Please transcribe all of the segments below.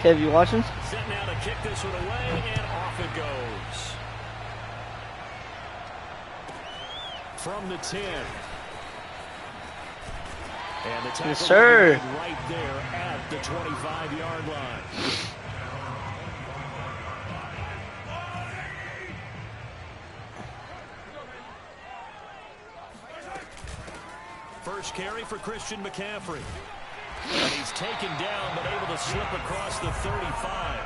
Kev, you watching? Set now to kick this one away, and off it goes. From the 10. And the tackle yes, sir. Right there at the 25-yard line. First carry for Christian McCaffrey. And he's taken down, but able to slip across the 35.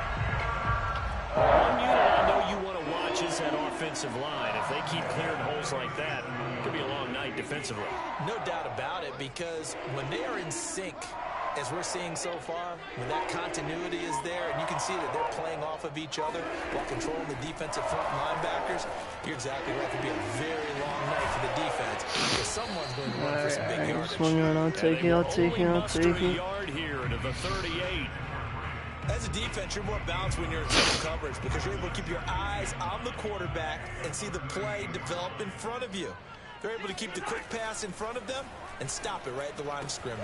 One unit I know you want to watch is that offensive line. If they keep clearing holes like that, it could be a long night defensively. No doubt about it, because when they are in sync, as we're seeing so far, when that continuity is there, and you can see that they're playing off of each other while controlling the defensive front linebackers, you're exactly right. It could be a very long night for the defense, because someone's going to run for some big yardage. I'll take it. Yard here to the 38. As a defense, you're more balanced when you're in single coverage because you're able to keep your eyes on the quarterback and see the play develop in front of you. They're able to keep the quick pass in front of them and stop it right at the line of scrimmage.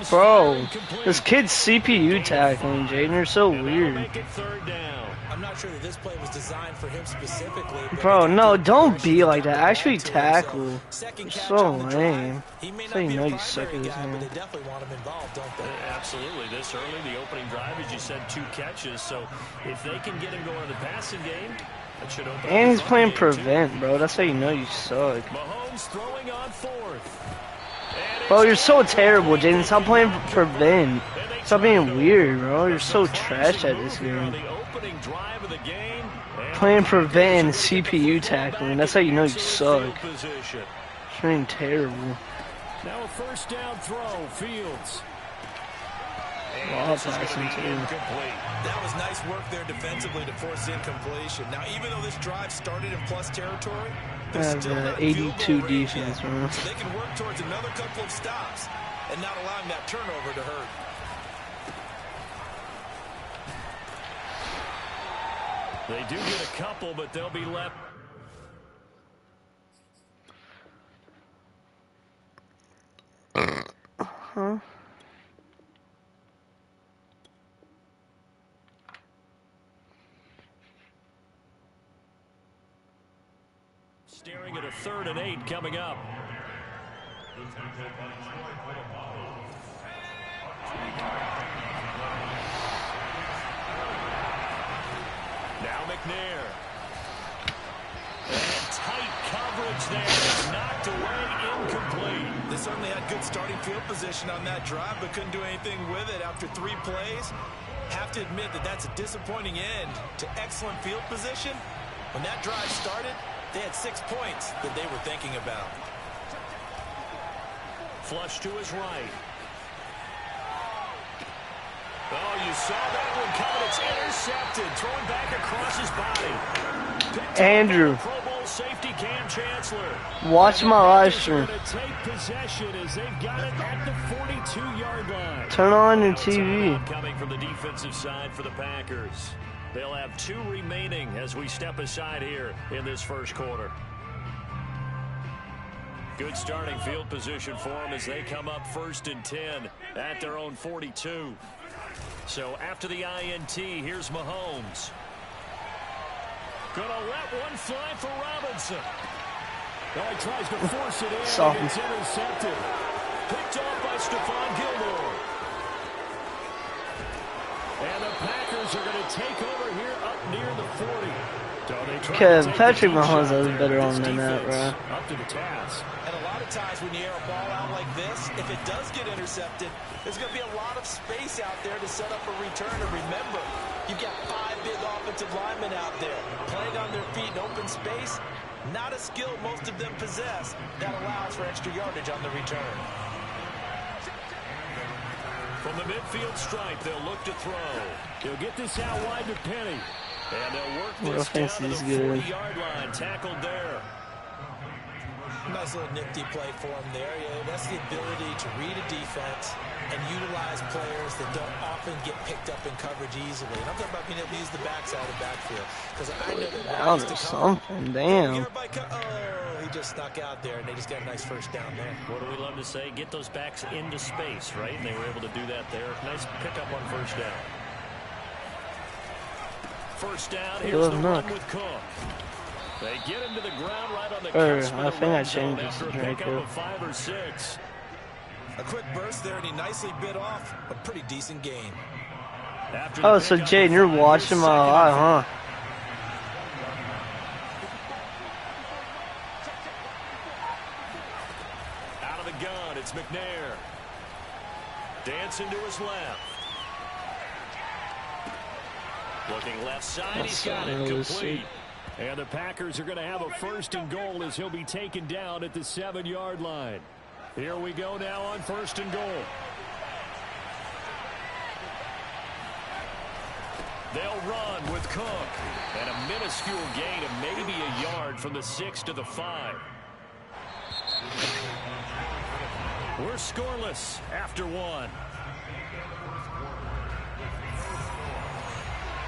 Bro, this kid's CPU tackling, Jaden. You're so weird. I'm not sure that this play was designed for him specifically. Bro, no, don't be like that. Actually tackle. You're so lame. That's how you know you suck at this game. But they definitely want him involved, don't they? Absolutely. This early, the opening drive, as you said, 2 catches. So if they can get him going in the passing game, that should open. And he's playing prevent, bro. That's how you know you suck. Mahomes throwing on 4th. Bro, you're so terrible, Jaden. Stop playing prevent. Stop being weird, bro. You're so trash at this game. Playing prevent and CPU tackling. That's how you know you suck. You're playing terrible. Now a first down throw, Fields. Ball passing too. That was nice work there defensively to force incompletion. Now, even though this drive started in plus territory, That's 82 defense, bro. So they can work towards another couple of stops and not allowing that turnover to hurt. They do get a couple, but they'll be left. Staring at a 3rd and 8 coming up. Now McNair. And tight coverage there. Knocked away, incomplete. They certainly had good starting field position on that drive, but couldn't do anything with it after 3 plays. Have to admit that that's a disappointing end to excellent field position. When that drive started, they had 6 points that they were thinking about. Flush to his right. Oh, you saw that one coming. It's intercepted. Throwing back across his body. Andrew, Pro Bowl safety Cam Chancellor. watch my live stream. Take possession as they've got it at the 42-yard line. Turn on your TV. Coming from the defensive side for the Packers. They'll have 2 remaining as we step aside here in this first quarter. Good starting field position for them as they come up 1st and 10 at their own 42. So after the INT, here's Mahomes. Gonna let one fly for Robinson. Oh, he tries to force it in. It's intercepted. Picked off by Stephon Gilmore. And the Packers are going to take over here up near the 40. Because Patrick Mahomes has a better arm than that, bro. Up to the task. And a lot of times when you air a ball out like this, if it does get intercepted, there's going to be a lot of space out there to set up a return. And remember, you've got 5 big offensive linemen out there playing on their feet in open space. Not a skill most of them possess that allows for extra yardage on the return. From the midfield stripe, they'll look to throw. He'll get this out wide to Penny. And they'll work this down to the 40-yard line. Tackled there. Nice little nifty play for him there. Yeah, that's the ability to read a defense and utilize players that don't often get picked up in coverage easily. And I'm talking about being able to use the backside of the backfield. Because I know that something, damn. Oh, he just snuck out there, and they just got a nice first down there. What do we love to say? Get those backs into space, right? And they were able to do that there. Nice pickup on first down. first down. Hey, Here's the look. run with Cook. They get him to the ground right on the cusp I of the think I red zone changed after a this pickup of 5 or 6. A quick burst there, and he nicely bit off a pretty decent gain. Oh, so Jaden, you're watching my live, huh? Out of the gun, it's McNair. Dancing to his left. Looking left side, he's got it complete. And the Packers are going to have a first and goal as he'll be taken down at the 7-yard line. Here we go now on first and goal. They'll run with Cook. And a minuscule gain of maybe a yard from the 6 to the 5. We're scoreless after 1.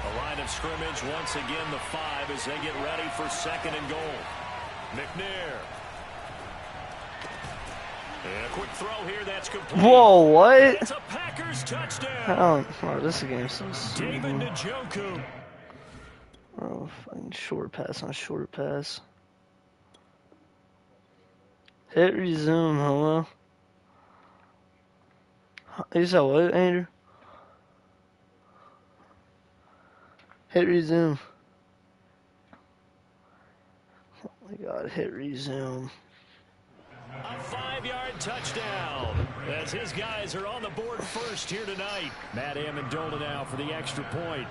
A line of scrimmage once again the 5 as they get ready for second and goal. McNair. And a quick throw here that's complete. Whoa, what? It's a Packers touchdown. Oh, this game's so stupid. David Njoku. Oh, fucking short pass on short pass. Hit resume, hello? You said what, Andrew? Hit resume. Oh my god, hit resume. A 5-yard touchdown as his guys are on the board first here tonight. Matt Amendola now for the extra point.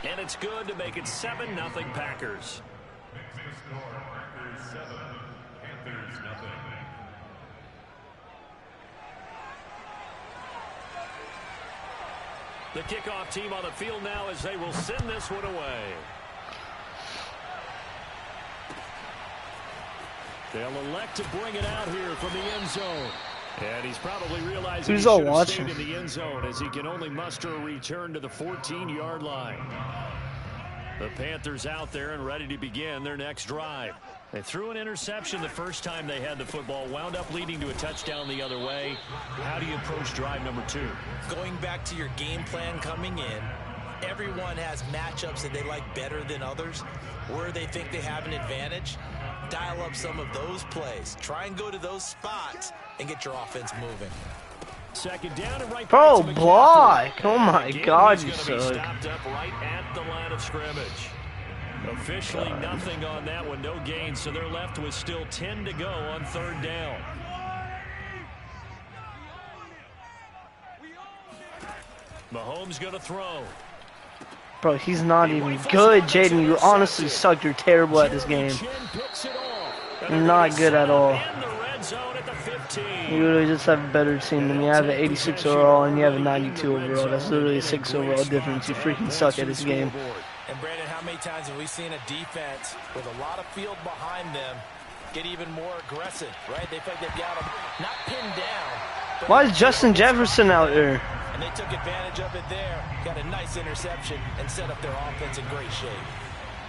And it's good to make it 7-0 Packers. The kickoff team on the field now as they will send this one away. They'll elect to bring it out here from the end zone. And he's probably realizing Who's he all should have watching? stayed in the end zone as he can only muster a return to the 14-yard line. The Panthers out there and ready to begin their next drive. They threw an interception the first time they had the football, wound up leading to a touchdown the other way. How do you approach drive number 2? Going back to your game plan coming in, everyone has matchups that they like better than others. Where they think they have an advantage, dial up some of those plays. Try and go to those spots and get your offense moving. Second down and right. Bro, block! Oh my god, you suck. Stopped up right at the line of scrimmage. Officially nothing on that one, no gain, so they're left with still 10 to go on third down. Mahomes going to throw. Bro, he's not even good, Jaden. You honestly suck. You're terrible at this game. You're not good at all. You literally just have a better team than me. I have an 86 overall and you have a 92 overall. That's literally a 6 overall difference. You freaking suck at this game. And Brandon, how many times have we seen a defense with a lot of field behind them get even more aggressive, right? They feel like they've got them not pinned down. Why is Justin Jefferson out there? And they took advantage of it there. Got a nice interception and set up their offense in great shape.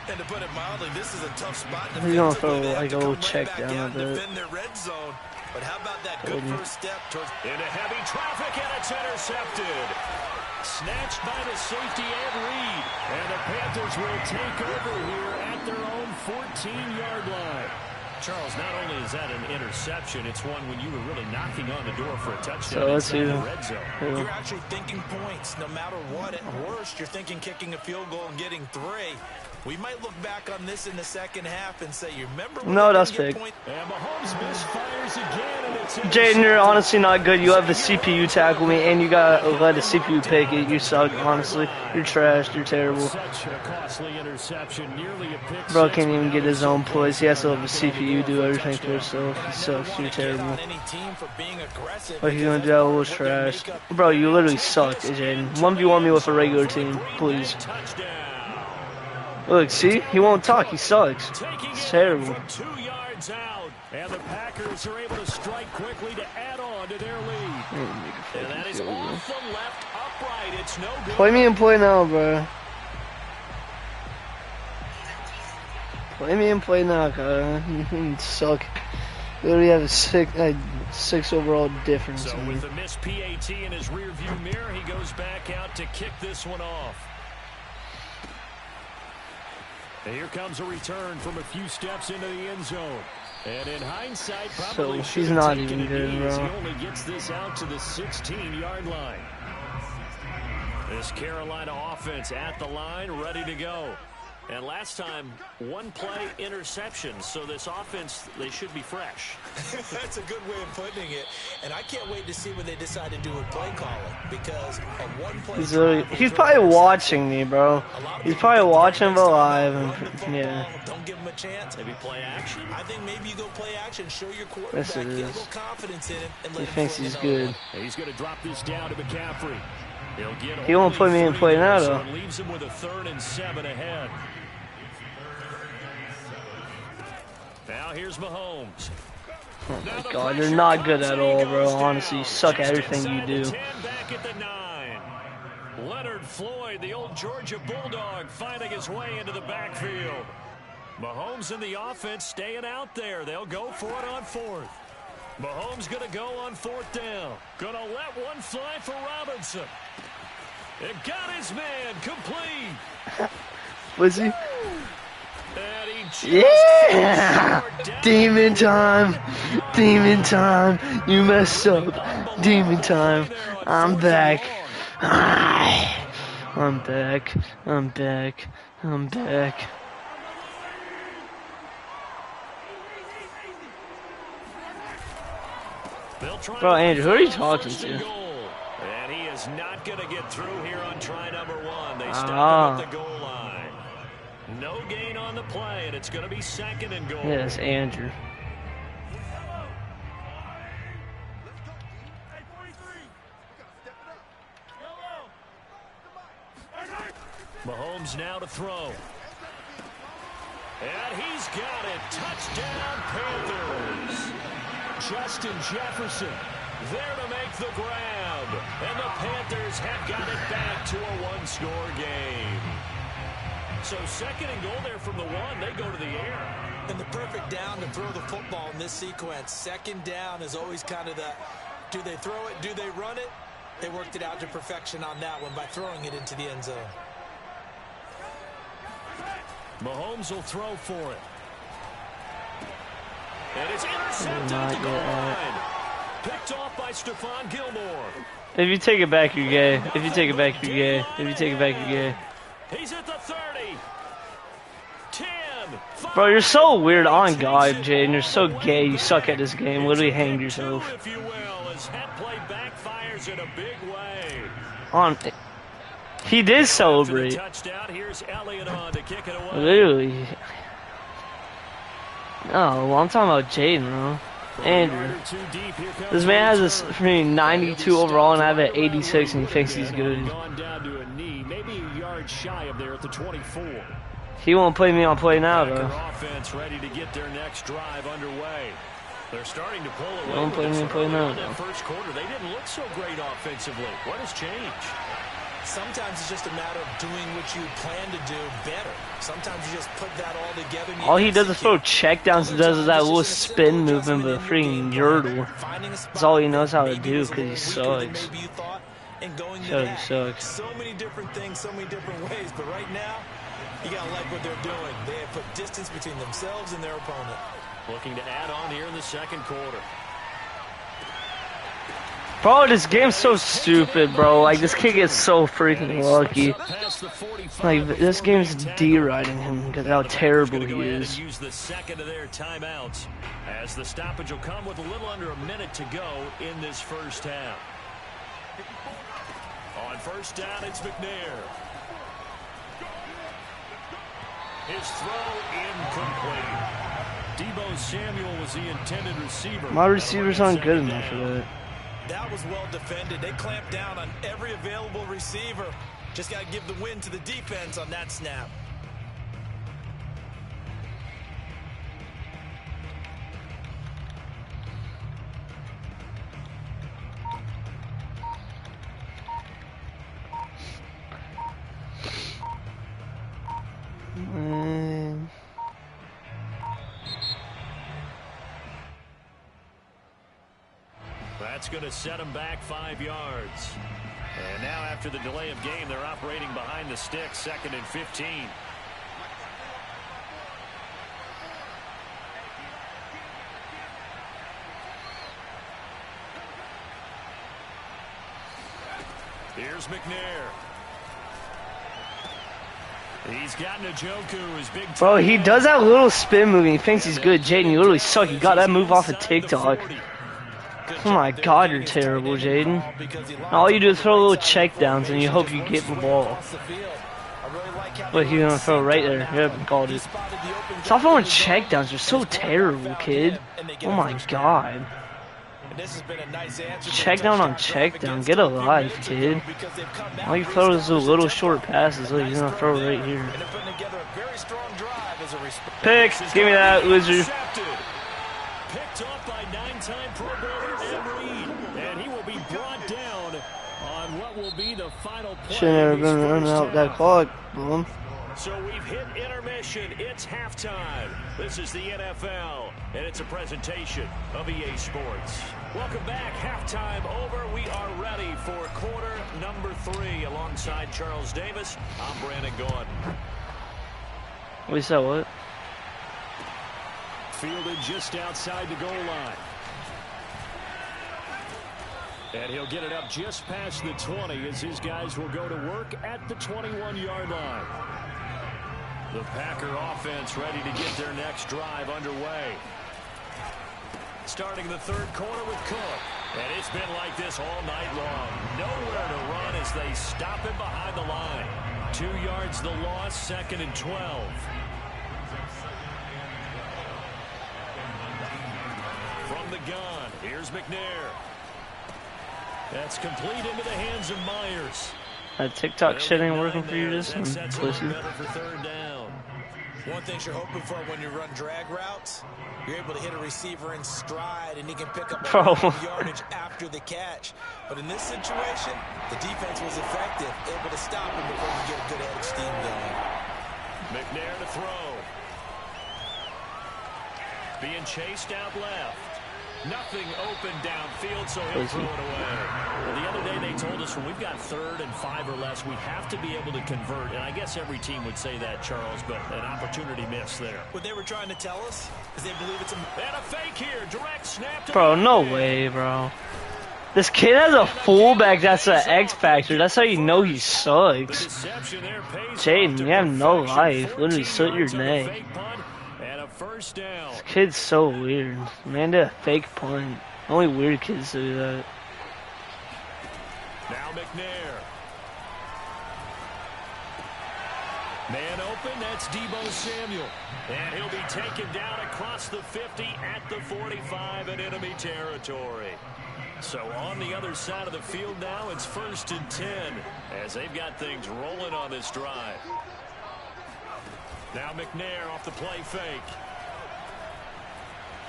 And to put it mildly, this is a tough spot. He's gonna throw like a little check down a bit. Defend their red zone. But how about that good first step towards into heavy traffic, and it's intercepted. Snatched by the safety Ed Reed. And the Panthers will take over here at their own 14-yard line. Charles, not only is that an interception, it's one when you were really knocking on the door for a touchdown. So let's see. You're actually thinking points no matter what. At worst, you're thinking kicking a field goal and getting 3. We might look back on this in the second half and say, you remember when no, that's big. And Mahomes misfires again, and it's Jaden, you're honestly not good. You have the CPU tackle me, and you got let the CPU pick it. You suck, honestly. You're trash. You're terrible. Such a costly interception, nearly a pick. Bro can't even get his own plays. He has to let the CPU do everything for himself. He sucks. You're terrible. What you gonna do? That was trash. Bro, you literally suck, Jaden. 1v1 me with a regular team, please. Look, see? He won't talk. He sucks. It's terrible. 2 yards out, and the Packers are able to strike quickly to add on to their lead. And that is off the left upright. It's no good. Play me and play now, bro. Play me and play now, cuz. You suck. You literally have a 6 overall difference. So with the missed PAT in his rearview mirror, he goes back out to kick this one off. And here comes a return from a few steps into the end zone. And in hindsight, probably so he's not even good, bro. He only gets this out to the 16-yard line. This Carolina offense at the line, ready to go. And last time, one play interception. So this offense, they should be fresh. That's a good way of putting it. And I can't wait to see what they decide to do with play calling. Because a one-play he's probably watching me, bro. He's probably watching the live. And, yeah. Don't give him a chance. Maybe play action. I think maybe you go play action, show your quarterback, Yes, it get a is. little confidence in him, and let He him thinks throw he's another good. one. He's going to drop this down to McCaffrey. He won't put me in play now, so though. it leaves him with a 3rd and 7 ahead. Now here's Mahomes. Oh my God, they're not good at all, bro. Honestly, you suck at everything you do. Back at the 9. Leonard Floyd, the old Georgia Bulldog, finding his way into the backfield. Mahomes and the offense staying out there. They'll go for it on 4th. Mahomes going to go on 4th down. Going to let one fly for Robinson. It got his man complete. Was he? And he just Yeah! Demon time! Demon time! You messed up. Demon time. I'm back. I'm back. I'm back. I'm back. Bro, Andrew, who are you talking to? And he is not going to get through here on try number 1. They stop him at the goal line. No gain on the play, and it's going to be 2nd and goal. Yes, Andrew. Mahomes now to throw. And he's got it. Touchdown, Panthers. Justin Jefferson there to make the grab. And the Panthers have got it back to a 1-score game. So 2nd and goal there from the 1. They go to the air. And the perfect down to throw the football in this sequence. 2nd down is always kind of the, do they throw it, do they run it? They worked it out to perfection on that one by throwing it into the end zone. Mahomes will throw for it. And it's intercepted at the goal line. Picked off by Stephon Gilmore. If you take it back, you're gay. If you take it back, you're gay. If you take it back, you're gay. He's at the 30. 10. 5, Bro, you're so weird on God, Jaden. You're so gay. You suck at this game. Literally hanged yourself. If you will, as head play backfires in a big way. On. He did celebrate. Touchdown. Here's Elliott on to kick it away. Literally. Oh, well, I'm talking about Jaden, bro. Andrew. This man has a freaking 92 overall, and I have an 86, and he thinks he's good. Gone down to a knee, maybe a yard shy of there at the 24. He won't play me on play now, though. Offense ready to get their next drive underway. They're starting to pull away. Won't play me on play now. That first quarter, they didn't look so great offensively. What has changed? Sometimes it's just a matter of doing what you plan to do better. Sometimes you just put that all together. All he does is throw checkdowns and does that little spin movement with a freaking Yurdle. That's all he knows how to do because he sucks. Shut up, he sucks. So many different things, so many different ways, but right now, you gotta like what they're doing. They have put distance between themselves and their opponent. Looking to add on here in the second quarter. Bro, this game's so stupid, bro. Like, this kid gets so freaking lucky. Like, this game's deriding him because how terrible he is. Use the second of their timeouts as the stoppage will come with a little under a minute to go in this first half. On first down, it's McNair. His throw incomplete. Deebo Samuel was the intended receiver. My receivers aren't good enough for that. That was well defended. They clamped down on every available receiver. Just got to give the win to the defense on that snap. That's going to set them back 5 yards. And now after the delay of game, they're operating behind the sticks, 2nd and 15. Here's McNair. He's got Njoku, his big... Bro, he does that little spin move and he thinks he's good. Jaden, you literally suck. You got that move off of TikTok. Oh my god, you're terrible, Jaden. All you do is throw little check downs and you hope you get the ball. Look, he's gonna throw right there. Yep, called it. Stop throwing check downs. You're so terrible, kid. Oh my god. Check down on check down. Get a life, kid. All you throw is those little short passes. Look, he's gonna throw right here. Pick. Give me that, loser. Picked off by 9-time Pro Bowler Ed Reed, and he will be brought down on what will be the final play. Should never been running out that clock, boom. So we've hit intermission. It's halftime. This is the NFL, and it's a presentation of EA Sports. Welcome back. Halftime over. We are ready for quarter number 3. Alongside Charles Davis, I'm Brandon Gordon. We saw what? Fielded just outside the goal line. And he'll get it up just past the 20 as his guys will go to work at the 21-yard line. The Packer offense ready to get their next drive underway. Starting the 3rd quarter with Cook. And it's been like this all night long. Nowhere to run as they stop him behind the line. 2 yards the loss, 2nd and 12. From the gun, here's McNair. That's complete into the hands of Myers. That TikTok shit ain't working for you, this one, pussy. One thing you're hoping for when you run drag routes, you're able to hit a receiver in stride and he can pick up a lot of yardage after the catch. But in this situation, the defense was effective, able to stop him before you get a good head of steam going. McNair to throw. Being chased out left. Nothing open downfield, so he'll throw it away. Well, the other day they told us when we've got 3rd and 5 or less, we have to be able to convert. And I guess every team would say that, Charles, but an opportunity missed there. What they were trying to tell us is they believe it's a... And a fake here. Direct snap to... Bro, no way, bro. This kid has a fullback that's an X factor. That's how you know he sucks. Jaden, you have no life. Literally slit your neck. First down. This kid's so weird. Man did a fake punt. Only weird kids do that. Now McNair. Man open, that's Deebo Samuel. And he'll be taken down across the 50 at the 45 in enemy territory. So on the other side of the field now, it's 1st and 10 as they've got things rolling on this drive. Now McNair off the play fake.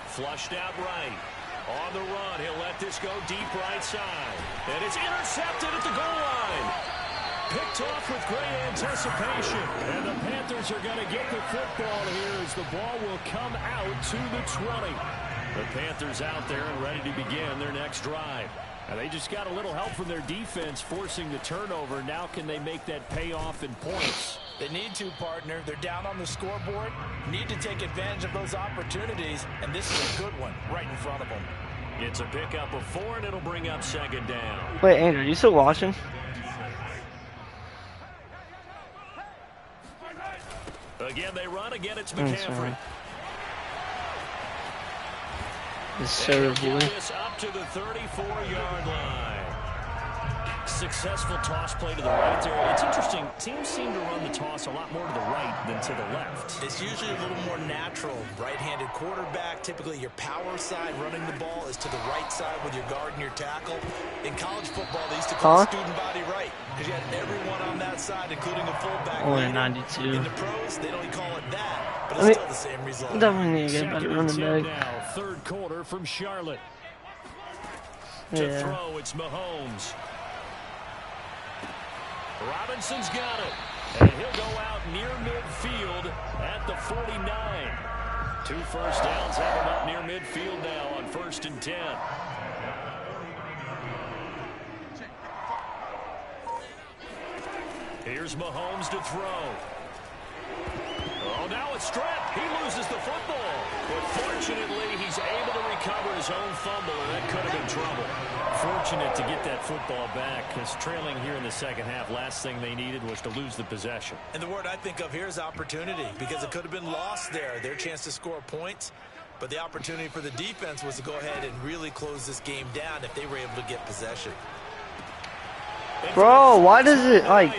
Flushed out right. On the run, he'll let this go deep right side. And it's intercepted at the goal line. Picked off with great anticipation. And the Panthers are going to get the football here as the ball will come out to the 20. The Panthers out there and ready to begin their next drive. And they just got a little help from their defense forcing the turnover. Now can they make that pay off in points? They need to, partner. They're down on the scoreboard. Need to take advantage of those opportunities. And this is a good one right in front of them. It's a pickup of 4, and it'll bring up 2nd down. Wait, Andrew, you still watching? Again, they run. Again, it's McCaffrey. This up to the 34-yard line. Successful toss play to the right there. It's interesting. Teams seem to run the toss a lot more to the right than to the left. It's usually a little more natural. Right-handed quarterback, typically your power side running the ball is to the right side with your guard and your tackle. In college football, they used to call student body right because you had everyone on that side, including a fullback. Only 92. In the pros, they don't call it that, but it's still the same result. Definitely need to get better running back. Now, 3rd quarter from Charlotte. Yeah. To throw, it's Mahomes. Robinson's got it, and he'll go out near midfield at the 49. 2 first downs have him up near midfield now on 1st and 10. Here's Mahomes to throw. Oh, now it's stripped. He loses the football. But fortunately, he's able to recover his own fumble, and that could have been trouble. Fortunate to get that football back, because trailing here in the second half, last thing they needed was to lose the possession. And the word I think of here is opportunity, because it could have been lost there. Their chance to score points, but the opportunity for the defense was to go ahead and really close this game down if they were able to get possession. Bro, why does it, like,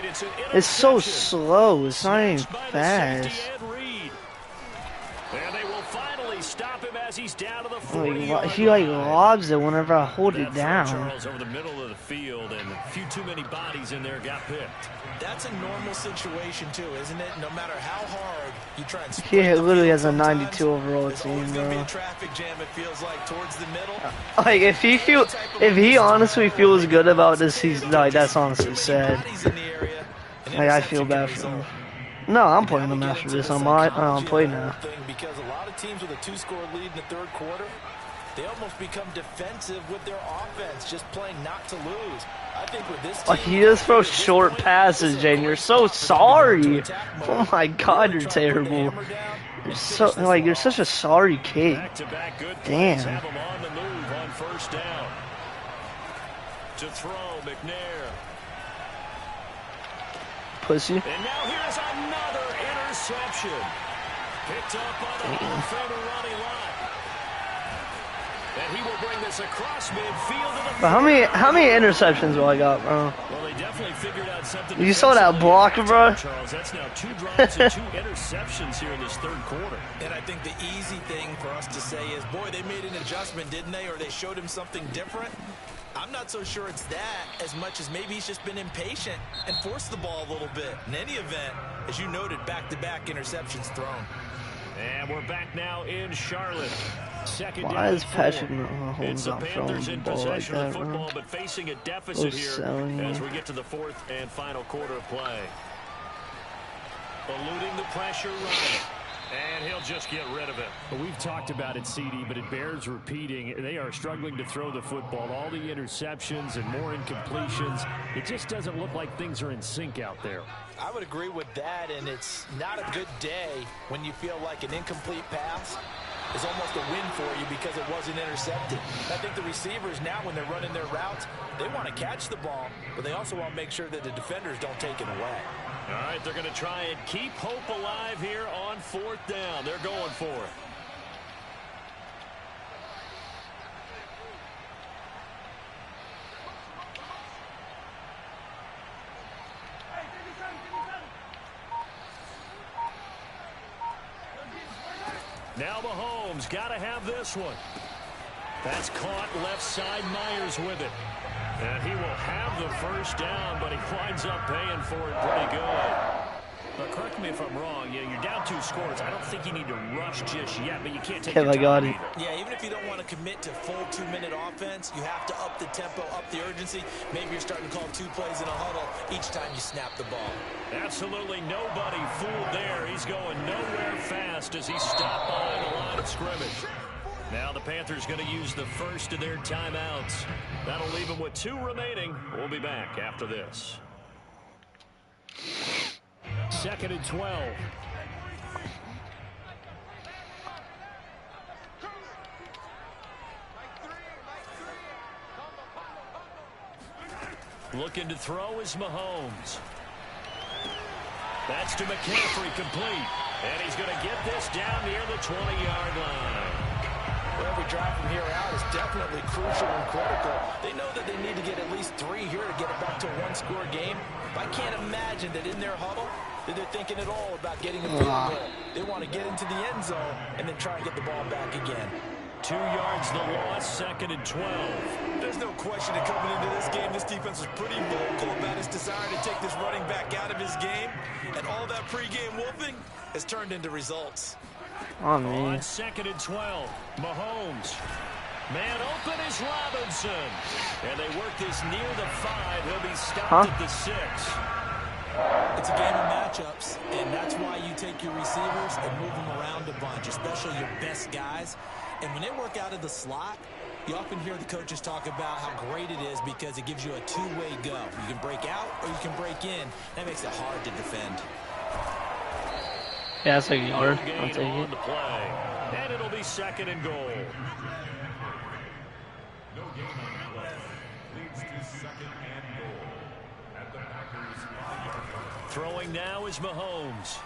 it's so slow. It's not even fast. And they will finally stop him as he's down to the 40-yard he, like, lobs it whenever I hold it down. Charles over the middle of the field, and a few too many bodies in there got picked. That's a normal situation, too, isn't it? No matter how hard you try and he literally has a 92 overall team, bro. Be a traffic jam, it feels like, towards the middle. Like, if he honestly feels good about this, he's like, that's honestly sad. Like, I feel bad for him. No, I'm playing him after this. I'm playing now. Because a lot of teams with a 2-score lead in the third quarter, they almost become defensive with their offense, just playing not to lose. I think with this team, he just throws short passes, Jaden. You're so sorry. Oh my God, you're terrible. You're so you're such a sorry kid. Damn. Have him on the move on first down. To throw, McNair. Pussy. And now here's another interception. Picked up by the Hall of Famer Ronnie Lott. And he will bring this across midfield to the But how many interceptions do I got, bro? Well, they definitely figured out something. You saw that block, bro? Charles, that's now 2 drops and 2 interceptions here in this third quarter. And I think the easy thing for us to say is, boy, they made an adjustment, didn't they? Or they showed him something different. I'm not so sure it's that as much as maybe he's just been impatient and forced the ball a little bit. In any event, as you noted, back-to-back interceptions thrown. And we're back now in Charlotte. Why is Patrick It's Mahomes the not throwing Panthers the in ball like possession of that, the football, bro? but facing a deficit here as we get to the fourth and final quarter of play. Eluding the pressure right. And he'll just get rid of it. Well, we've talked about it, CD, but it bears repeating. They are struggling to throw the football. All the interceptions and more incompletions. It just doesn't look like things are in sync out there. I would agree with that, and it's not a good day when you feel like an incomplete pass is almost a win for you because it wasn't intercepted. I think the receivers now, when they're running their routes, they want to catch the ball, but they also want to make sure that the defenders don't take it away. All right, they're going to try and keep hope alive here on fourth down. They're going for it. Now Mahomes got to have this one. That's caught left side. Myers with it. And he will have the first down, but he winds up paying for it pretty good. Now, correct me if I'm wrong. You're down 2 scores. I don't think you need to rush just yet, but you can't take your time either. Yeah, even if you don't want to commit to full 2-minute offense, you have to up the tempo, up the urgency. Maybe you're starting to call 2 plays in a huddle each time you snap the ball. Absolutely nobody fooled there. He's going nowhere fast as he stopped by the line of scrimmage. Now the Panthers going to use the first of their timeouts. That'll leave them with 2 remaining. We'll be back after this. 2nd and 12. Looking to throw is Mahomes. That's to McCaffrey, complete. And he's going to get this down near the 20-yard line. Well, every drive from here out is definitely crucial and critical. They know that they need to get at least 3 here to get it back to a 1-score game. I can't imagine that in their huddle that they're thinking at all about getting a field goal. They want to get into the end zone and then try and get the ball back again. 2 yards the loss, 2nd and 12. There's no question that coming into this game, this defense was pretty vocal about its desire to take this running back out of his game. And all that pregame wolfing has turned into results. Oh, man. On 2nd and 12, Mahomes. Man open is Robinson. And they work this near the 5. He'll be stopped at the 6. It's a game of matchups, and that's why you take your receivers and move them around a bunch, especially your best guys. And when they work out of the slot, You often hear the coaches talk about how great it is because it gives you a two-way go. You can break out or you can break in. That makes it hard to defend. Yeah, that's like a yard. I'll take it. The play. And it'll be 2nd and goal. No gain on the play. Leads to 2nd and goal. At the Packers 5-yard line. Throwing now is Mahomes.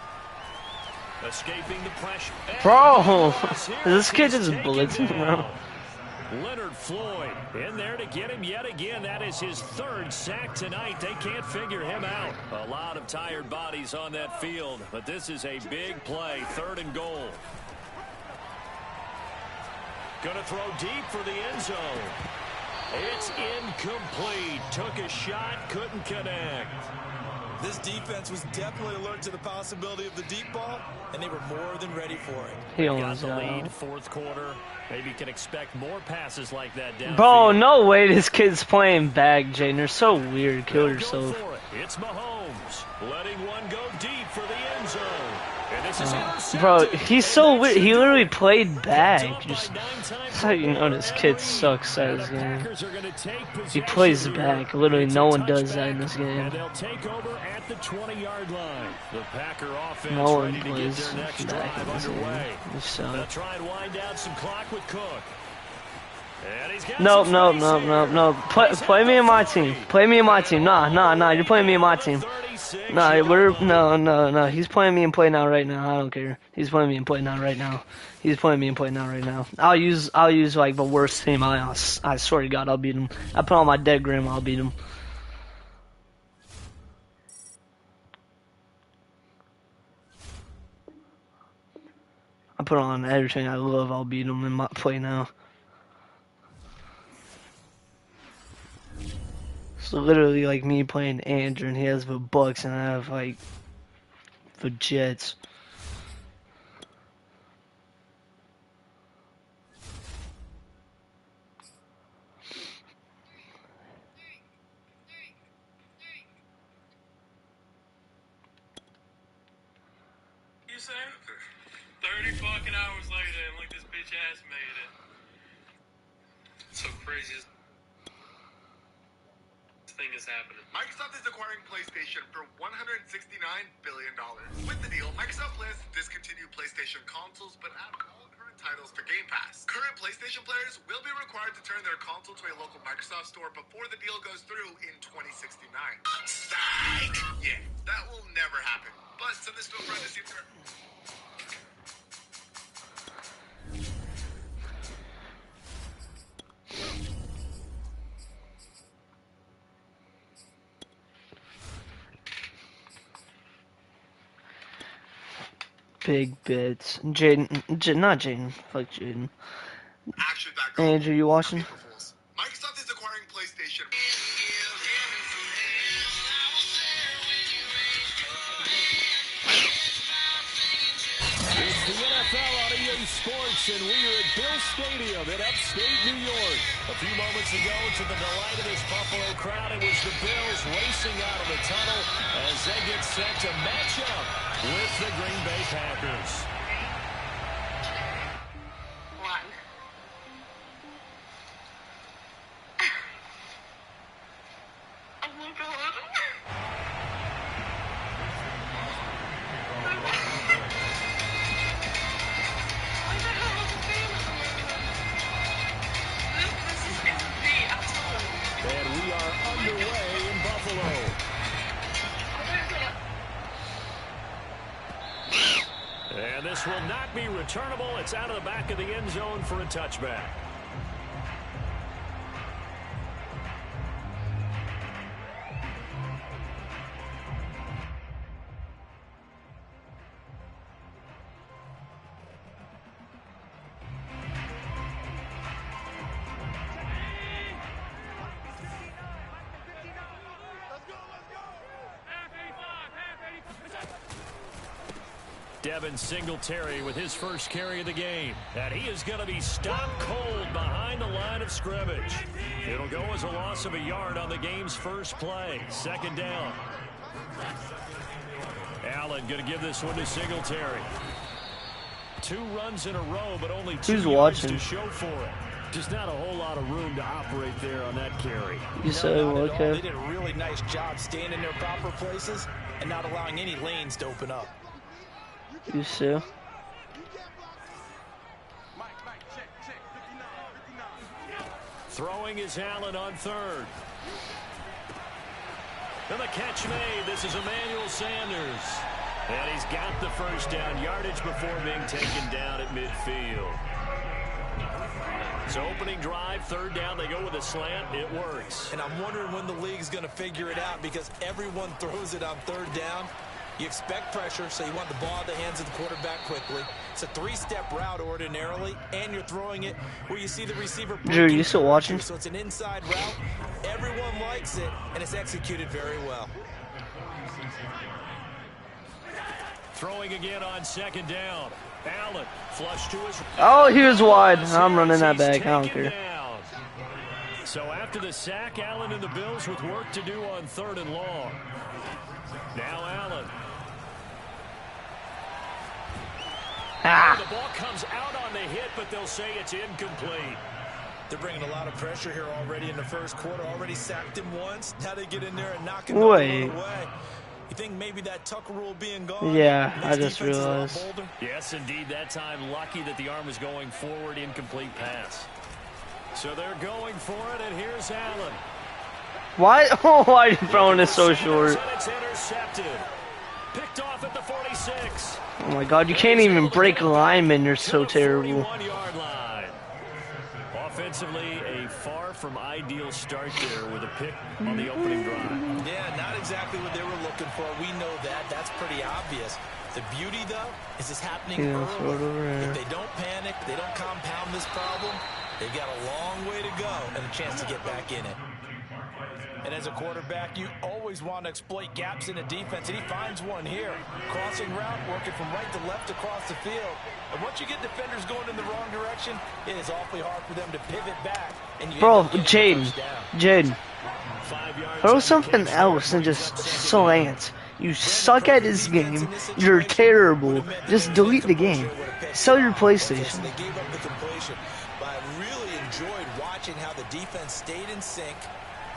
Escaping the pressure. Bro, this kid just blitzing, bro. Leonard Floyd in there to get him yet again. That is his 3rd sack tonight. They can't figure him out. A lot of tired bodies on that field, but this is a big play. 3rd and goal. Gonna throw deep for the end zone. It's incomplete. Took a shot, couldn't connect. This defense was definitely alert to the possibility of the deep ball, and they were more than ready for it. He Got owns the that. lead, 4th quarter. Maybe can expect more passes like that down. Bro, no way this kid's playing back, Jaden. They're so weird. Kill yourself. It's Mahomes letting one go deep for the end zone. And this is intercepted. Bro, he's so weird. He literally played back. Just, that's how you know this kid sucks at this game. He plays back. Literally, no one does that in this game. And they'll take over at the 20-yard line. The Packer offense No one ready to get plays their next back drive in this game. underway. They suck. They'll try and wind down some clock with Cook. And he's got Nope, some nope, space nope, here. nope, nope. Play me and my team. Play me and my team. Nah. You're playing me and my team. Nah, no. He's playing me and play now right now. I don't care. He's playing me and play now right now. He's playing me and play now right now. I'll use like the worst team. I swear to God, I'll beat him. I put on my dead grandma. I'll beat him. I put on everything I love. I'll beat him in my play now. So literally like me playing Andrew, and he has the Bucks, and I have like the Jets. You say? 30 fucking hours later, and look, this bitch ass made it. So crazy. Thing is happening. Microsoft is acquiring PlayStation for $169 billion. With the deal, Microsoft plans to discontinue PlayStation consoles, but add all current titles to Game Pass. Current PlayStation players will be required to turn their console to a local Microsoft store before the deal goes through in 2069. Psych! Yeah, that will never happen. But send this to a friend to see if they're... Big bits. Jaden, not Jaden. Fuck Jaden. Actually, that goes... Andrew, you watching? Microsoft is acquiring PlayStation. It's the NFL on EA Sports, and we are at Bill Stadium in upstate New York. A few moments ago, to the delight of this Buffalo crowd, it was the Bills racing out of the tunnel as they get set to match up with the Green Bay Packers. Oh my god. And we are underway in Buffalo. And this will not be returnable. It's out of the back of the end zone for a touchback. Devin Singletary with his first carry of the game. And he is going to be stopped cold behind the line of scrimmage. It'll go as a loss of a yard on the game's first play. 2nd down. Allen going to give this one to Singletary. 2 runs in a row, but only 2 yards to show for it. Just not a whole lot of room to operate there on that carry. You said what, They Kev? did a really nice job staying in their proper places and not allowing any lanes to open up. You see? Throwing is Allen on third. And the catch made. This is Emmanuel Sanders. And he's got the first down yardage before being taken down at midfield. So opening drive, third down, they go with a slant. It works. And I'm wondering when the league's going to figure it out because everyone throws it on third down. You expect pressure, so you want the ball in the hands of the quarterback quickly. It's a three-step route ordinarily, and you're throwing it where you see the receiver. Drew, you still watching? So it's an inside route. Everyone likes it, and it's executed very well. Throwing again on second down. Allen flush to his. Oh, here's wide. I'm running that back. I don't care. Down. So after the sack, Allen and the Bills with work to do on third and long. Now Allen. The ball comes out on the hit, but they'll say it's incomplete. They're bringing a lot of pressure here already in the first quarter. Already sacked him once. Now they get in there and knock him away. You think maybe that Tucker rule being gone? Yeah, I just realized. Yes, indeed. That time, lucky that the arm was going forward. Incomplete pass. So they're going for it, and here's Allen. Why? Oh, why are you throwing this so short? It's intercepted. Picked off at the 46. Oh my God, you can't even break linemen. You're so terrible. 41-yard line. Offensively, a far from ideal start there with a pick on the opening drive. Yeah, not exactly what they were looking for. We know that. That's pretty obvious. The beauty, though, is this happening early. If they don't panic, they don't compound this problem, they've got a long way to go and a chance to get back in it. And as a quarterback, you always want to exploit gaps in the defense, and he finds one here. Crossing route, working from right to left across the field. And once you get defenders going in the wrong direction, it is awfully hard for them to pivot back. And you Bro, Jaden, throw something else and just slant. You suck at this game. You're terrible. Just delete the game. Sell your PlayStation. They gave up the completion, but I really enjoyed watching how the defense stayed in sync,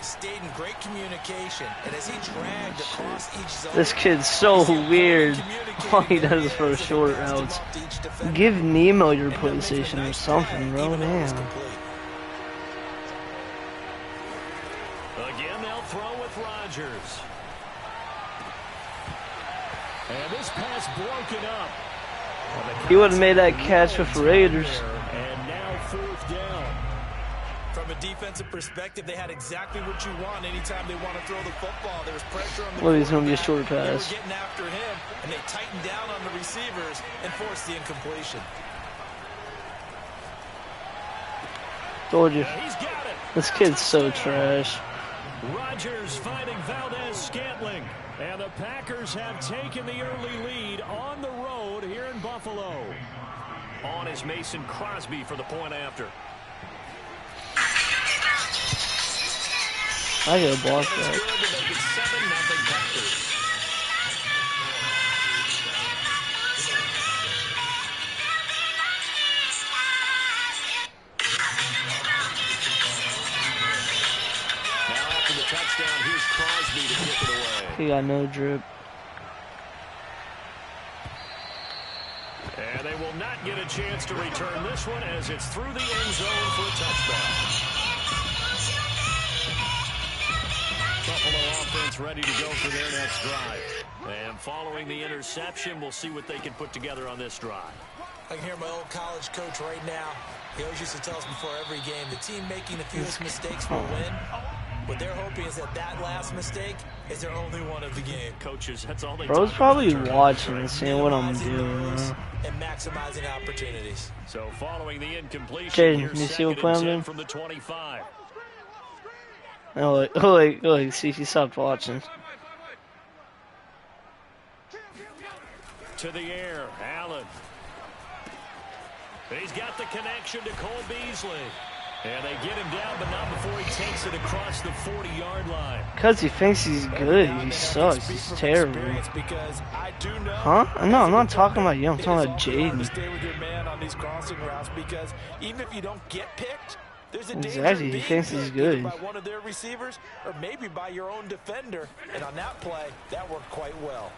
stayed in great communication, and as he dragged across each zone. This kid's so weird. All he does is throw short routes. Give Nemo your PlayStation or something, bro. Damn. Again, they'll throw with Rodgers. And this pass broken up. He would have made that catch with Raiders. And now fourth down. From a defensive perspective, they had exactly what you want anytime they want to throw the football. There was pressure on the Well, he's going to be a short pass. They were getting after him, and they tightened down on the receivers and forced the incompletion. Told you. He's got it. This kid's so trash. Rodgers finding Valdez-Scantling. And the Packers have taken the early lead on the road here in Buffalo. On is Mason Crosby for the point after. I gotta block that. Now after the touchdown, here's Crosby to kick it away. He got no drip. And they will not get a chance to return this one as it's through the end zone for a touchdown. Buffalo offense ready to go for their next drive. And following the interception, we'll see what they can put together on this drive. I can hear my old college coach right now. He always used to tell us before every game, the team making the fewest mistakes will win. What they're hoping is that that last mistake is their only one of the game. Coaches, that's all they Bro's probably watching and seeing what I'm doing. And maximizing opportunities. So following the incompletion, Jaden, here's you see what second and plan 10 I'm doing? from the 25. Oh, look, see, he stopped watching. To the air, Allen. He's got the connection to Cole Beasley. And they get him down, but not before he takes it across the 40-yard line. Because he thinks he's good. He sucks. He's terrible. Huh? No, I'm not talking about you. I'm talking about Jaden. Stay with your man on these crossing routes because even if you don't get picked, there's a danger Exactly. He being thinks he's picked good. by one of their receivers or maybe by your own defender. And on that play, that worked quite well.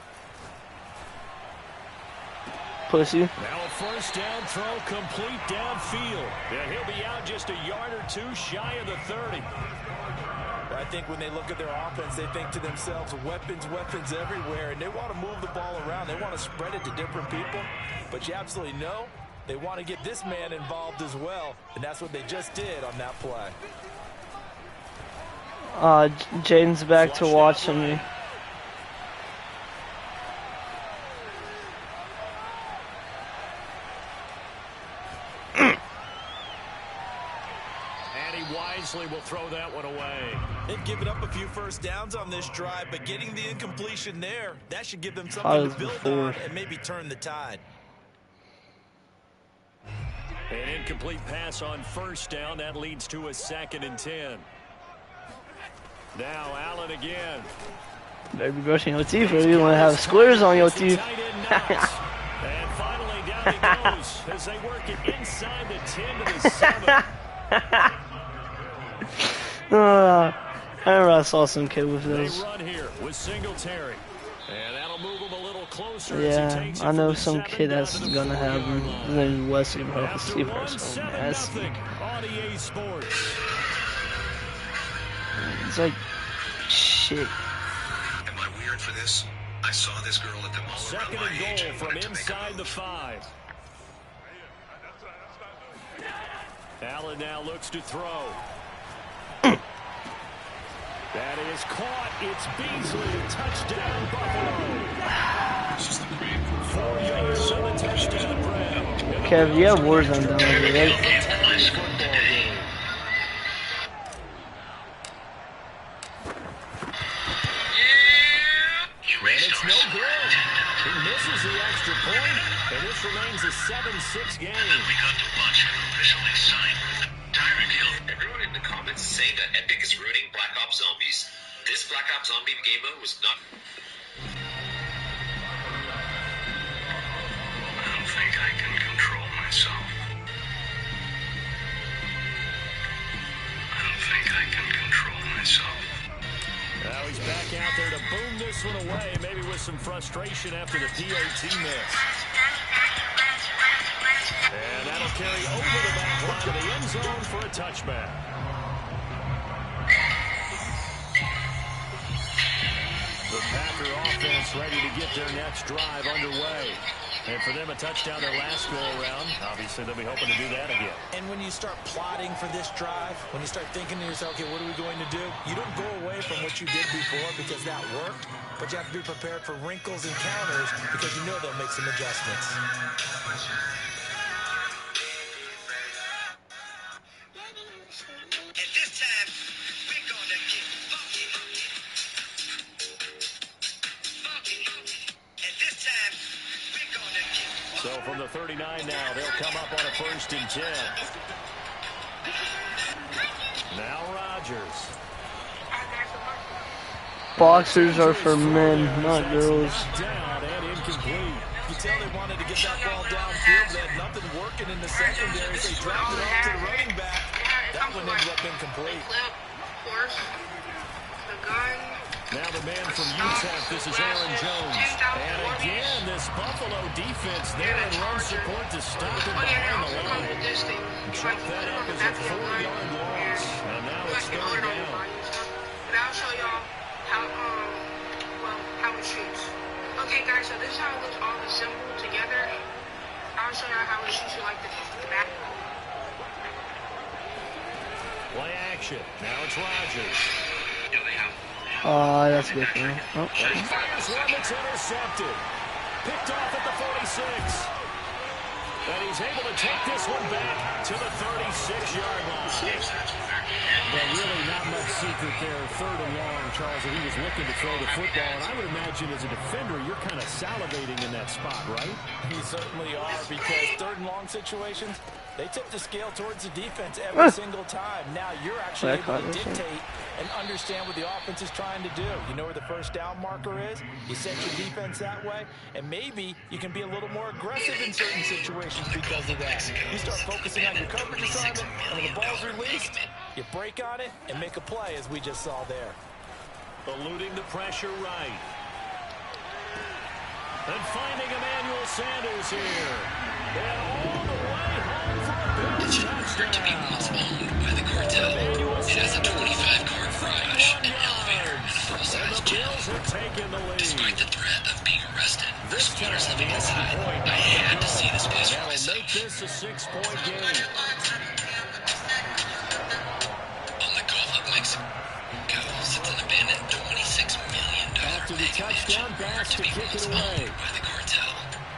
Pussy. Now a first down throw complete downfield. Yeah, he'll be out just a yard or two shy of the 30. I think when they look at their offense, they think to themselves, weapons, weapons everywhere, and they want to move the ball around. They want to spread it to different people, but you absolutely know they want to get this man involved as well, and that's what they just did on that play. Jaden's back to watching me. Will throw that one away. They've given up a few first downs on this drive, but getting the incompletion there, that should give them something to build on and maybe turn the tide. An incomplete pass on first down. That leads to a 2nd and 10. Now Allen again. Better be brushing your teeth or you want to have squares on your teeth. And finally down he goes as they work it inside the 10 to the 7. I remember I saw some kid with those. They run here with Singletary. And that'll move him a little closer. Yeah, I know some kid that's gonna have him. His name is Wesley, bro. His teeth are so nasty. It's like shit. Am I weird for this? I saw this girl at the mall. 2nd and goal from inside the 5. Allen now looks to throw. That is caught. It's Beasley. Touchdown, Buffalo. 4 yards on the touchdown grab. Kev, you have Warzone down there, right? And it's no good. He misses the extra point, and this remains a 7-6 game. We got to watch him officially sign with the Tyreek Hill. Everyone in the comments is saying that Epic is ruining Black Ops Zombies. This Black Ops Zombie game mode was not... I don't think I can control myself. I don't think I can control myself. Now he's back out there to boom this one away, maybe with some frustration after the PAT miss. And that'll carry over the back line of the end zone for a touchback. The Packer offense ready to get their next drive underway. And for them, a touchdown their last go-around. Obviously, they'll be hoping to do that again. And when you start plotting for this drive, when you start thinking to yourself, okay, what are we going to do? You don't go away from what you did before because that worked, but you have to be prepared for wrinkles and counters because you know they'll make some adjustments. And this time, we're gonna get funky. Funky. And this time, we're gonna get funky. So from the 39 now, they'll come up on a 1st and 10. Now Rodgers. Boxers are for men, not girls. Down and incomplete. You tell they wanted to get that ball downfield. They had nothing working in the secondary. They dropped it off to the running back. That one ended up incomplete. Now the man from UTEP, this is Aaron Jones. And again, this Buffalo defense there in run support to stop him behind the line. Chalk that up as a 4-yard loss. And now it's 3rd down. But I'll show y'all how it shoots. Okay, guys, so this is how it looks all assembled together. I'll show y'all how it shoots like the back. Play action. Now it's Rodgers. Oh, that's good for him. Oh. He fires one that's intercepted. Picked off at the 46. And he's able to take this one back to the 36-yard line. But really not much secret there, 3rd and long, Charles, that he was looking to throw the football. And I would imagine as a defender, you're kind of salivating in that spot, right? You certainly are, because 3rd and long situations, they tip the scale towards the defense every single time. Now you're actually able to dictate and understand what the offense is trying to do. You know where the first down marker is. You set your defense that way, and maybe you can be a little more aggressive in certain situations because of that. You start focusing on your coverage assignment, and when the ball's released, you break on it and make a play, as we just saw there. Eluding the pressure right. And finding Emmanuel Sanders here. And all the way home for a big touchdown. To be once owned by the cartel. It has a 25-car garage, an elevator, and a full-size gym. Despite the threat of being arrested for squatters living inside, I had to see this place for myself. Make this a 6-point game. On the Gulf of Mexico sits an abandoned $26 million after the touchdown pass to kick it away. By the cartel.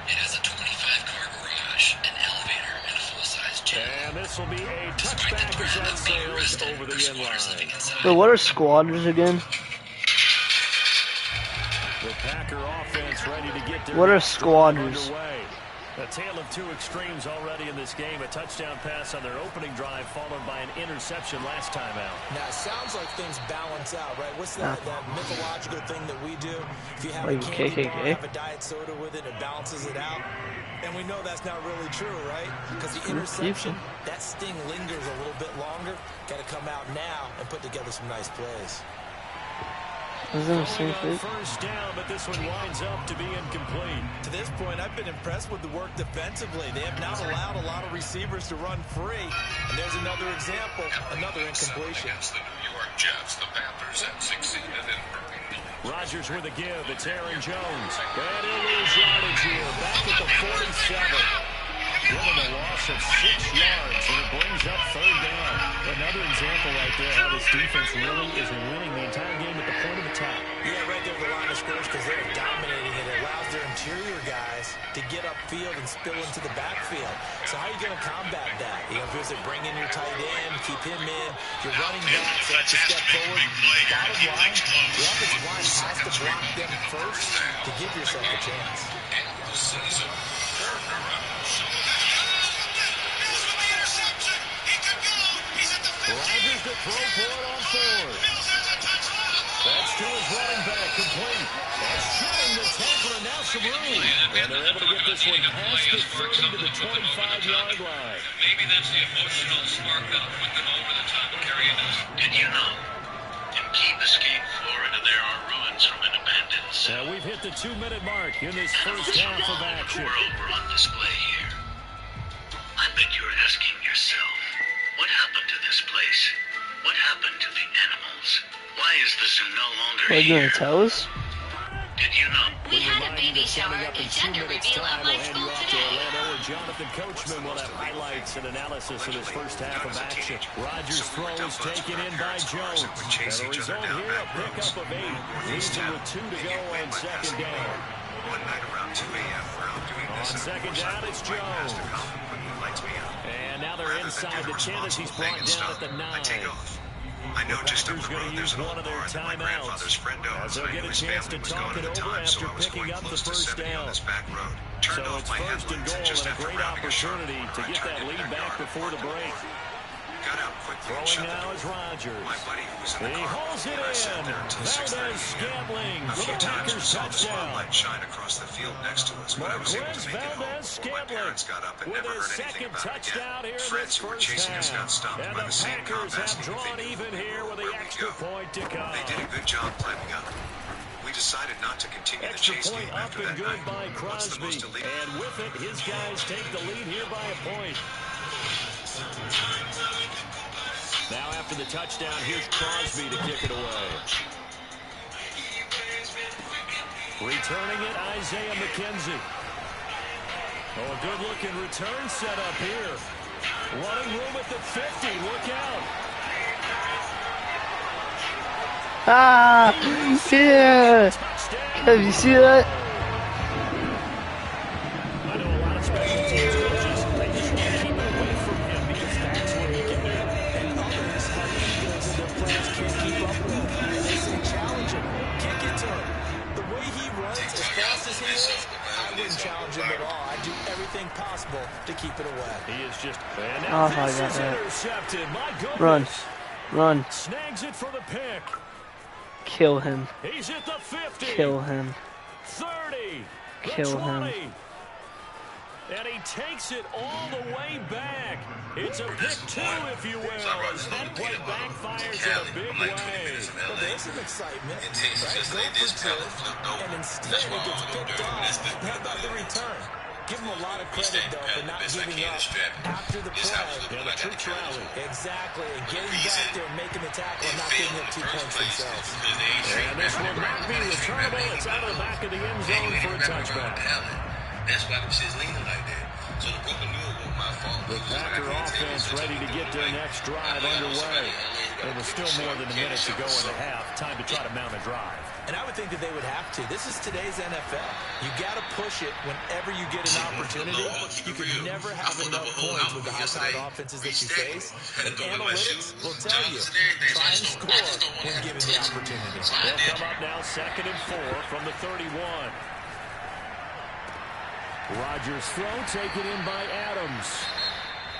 It has a 25-car garage, an elevator, and a full-size gym. And this will be a touchback as that sails over the end line. But what are squatters again? The Packer offense ready to get their what are squatters? A tale of two extremes already in this game. A touchdown pass on their opening drive, followed by an interception last time out. Now, it sounds like things balance out, right? What's that mythological thing that we do? If you have a candy bar, have a diet soda with it, it balances it out. And we know that's not really true, right? Because the interception, that sting lingers a little bit longer. Got to come out now and put together some nice plays. First down, but this one winds up to be incomplete. To this point, I've been impressed with the work defensively. They have not allowed a lot of receivers to run free. And there's another example, another incompletion. Against the New York Jets, the Panthers have succeeded in Birmingham. Rodgers with a give. It's Aaron Jones. And he'll lose yardage here. Back at the 47. Give him a loss of 6 yards, and it brings up 3rd down. Another example right there how this defense really is winning the entire game at the point of attack. Yeah, right there at the line of scrimmage, because they're dominating it. It allows their interior guys to get upfield and spill into the backfield. So how are you going to combat that? You know, if you bring in your tight end, keep him in, your running backs have to step forward. Bottom line, the offensive line has to block them first to give yourself a chance. Rodgers to throw for it on 4th. That's to his running back, complete. That's shooting the tackle, and now some room. And they're able to get this one past the 30 to the 25-yard line. Maybe that's the emotional spark that'll put them over the top of carrying us. Did you know? In Key Biscayne, Florida, there are ruins from an abandoned cell. Now we've hit the 2-minute mark in this first half of action. World were on display here. I bet you're asking yourself, what happened to this place? What happened to the animals? Why is the zoo no longer Are you here? gonna tell us? Did you know? We had a baby shower and gender reveal at my school today. Orlando, Jonathan Coachman will have highlights and analysis in this first half of action. Rodgers' throw is taken in by Jones. And the result here, a pickup of 8. Leads him with 2 to go on 2nd down. One night around 2 a.m. where I'm doing this. On 2nd down, it's Jones. And now they're inside the 10 as he's brought down at the 9. I know just up the road there's an one old of their bar that my grandfather's friend owns. as they'll I get knew a his chance to family was talk going it at the over time, so after I was picking going up the close to first 70 on down. this back road. Turned So off it's my first and headlights, goal, just and a after great grabbing a sharp opportunity to corner, I get turned that in lead that back yard before the break. Got out quickly and Throwing shut the now door. is Rodgers. My buddy who was in the He car hauls with me, it and I sat in. there until Valdez 6:30 Scantling a for few the times we Packers saw the touchdown. spotlight shine across the field next to us, but I was able Marquez to make it home Valdez before my parents got up and with never his heard anything second about it touchdown again. here in Friends this who were first chasing us got half. stopped And by the the same Packers cops have asking if drawn they knew even here with the where we extra go. point to come. They did a good job climbing up. We decided not to continue the Extra chase point game up after and that good night. by What's the Crosby. most illegal? And with it, his guys take the lead here by a point. Now after the touchdown, here's Crosby to kick it away. Returning it, Isaiah McKenzie. Oh, a good-looking return set up here. Running room at the 50. Look out. Ah! Yeah! Have you seen that? I know a lot of special teams coaches, they just want to keep it away from him because that's where he can be. And others have egos and their players can't keep everything possible to keep it away. He is just... Oh, I got that. Run. Run. Snags it for the pick. Kill him. He's at the 50. Kill him. 30. Kill him. And he takes it all the way back. It's a pick two, if you will. That play backfires in a big way. But there's some excitement. Right? Go for two, and instead it gets picked off. How about the return? Give him a lot of credit, though, for not giving up after the play. Yeah, the troops rally. Exactly. And getting back there and making the tackle and not giving up 2 points themselves. And this will not be returnable. It's out of the back of the end zone for a touchback. That's why the shit's leaning like that. So the broken knew it was my fault. The Packer offense ready to get their next drive underway. There was still more than a minute to go in the half. Time to try to mount a drive. And I would think that they would have to. This is today's NFL. You got to push it whenever you get an opportunity. You can never have enough points with the high-powered offenses that you face. And analytics will tell you, try and score when given the opportunity. They'll come up now 2nd and 4 from the 31. Rodgers' throw taken in by Adams.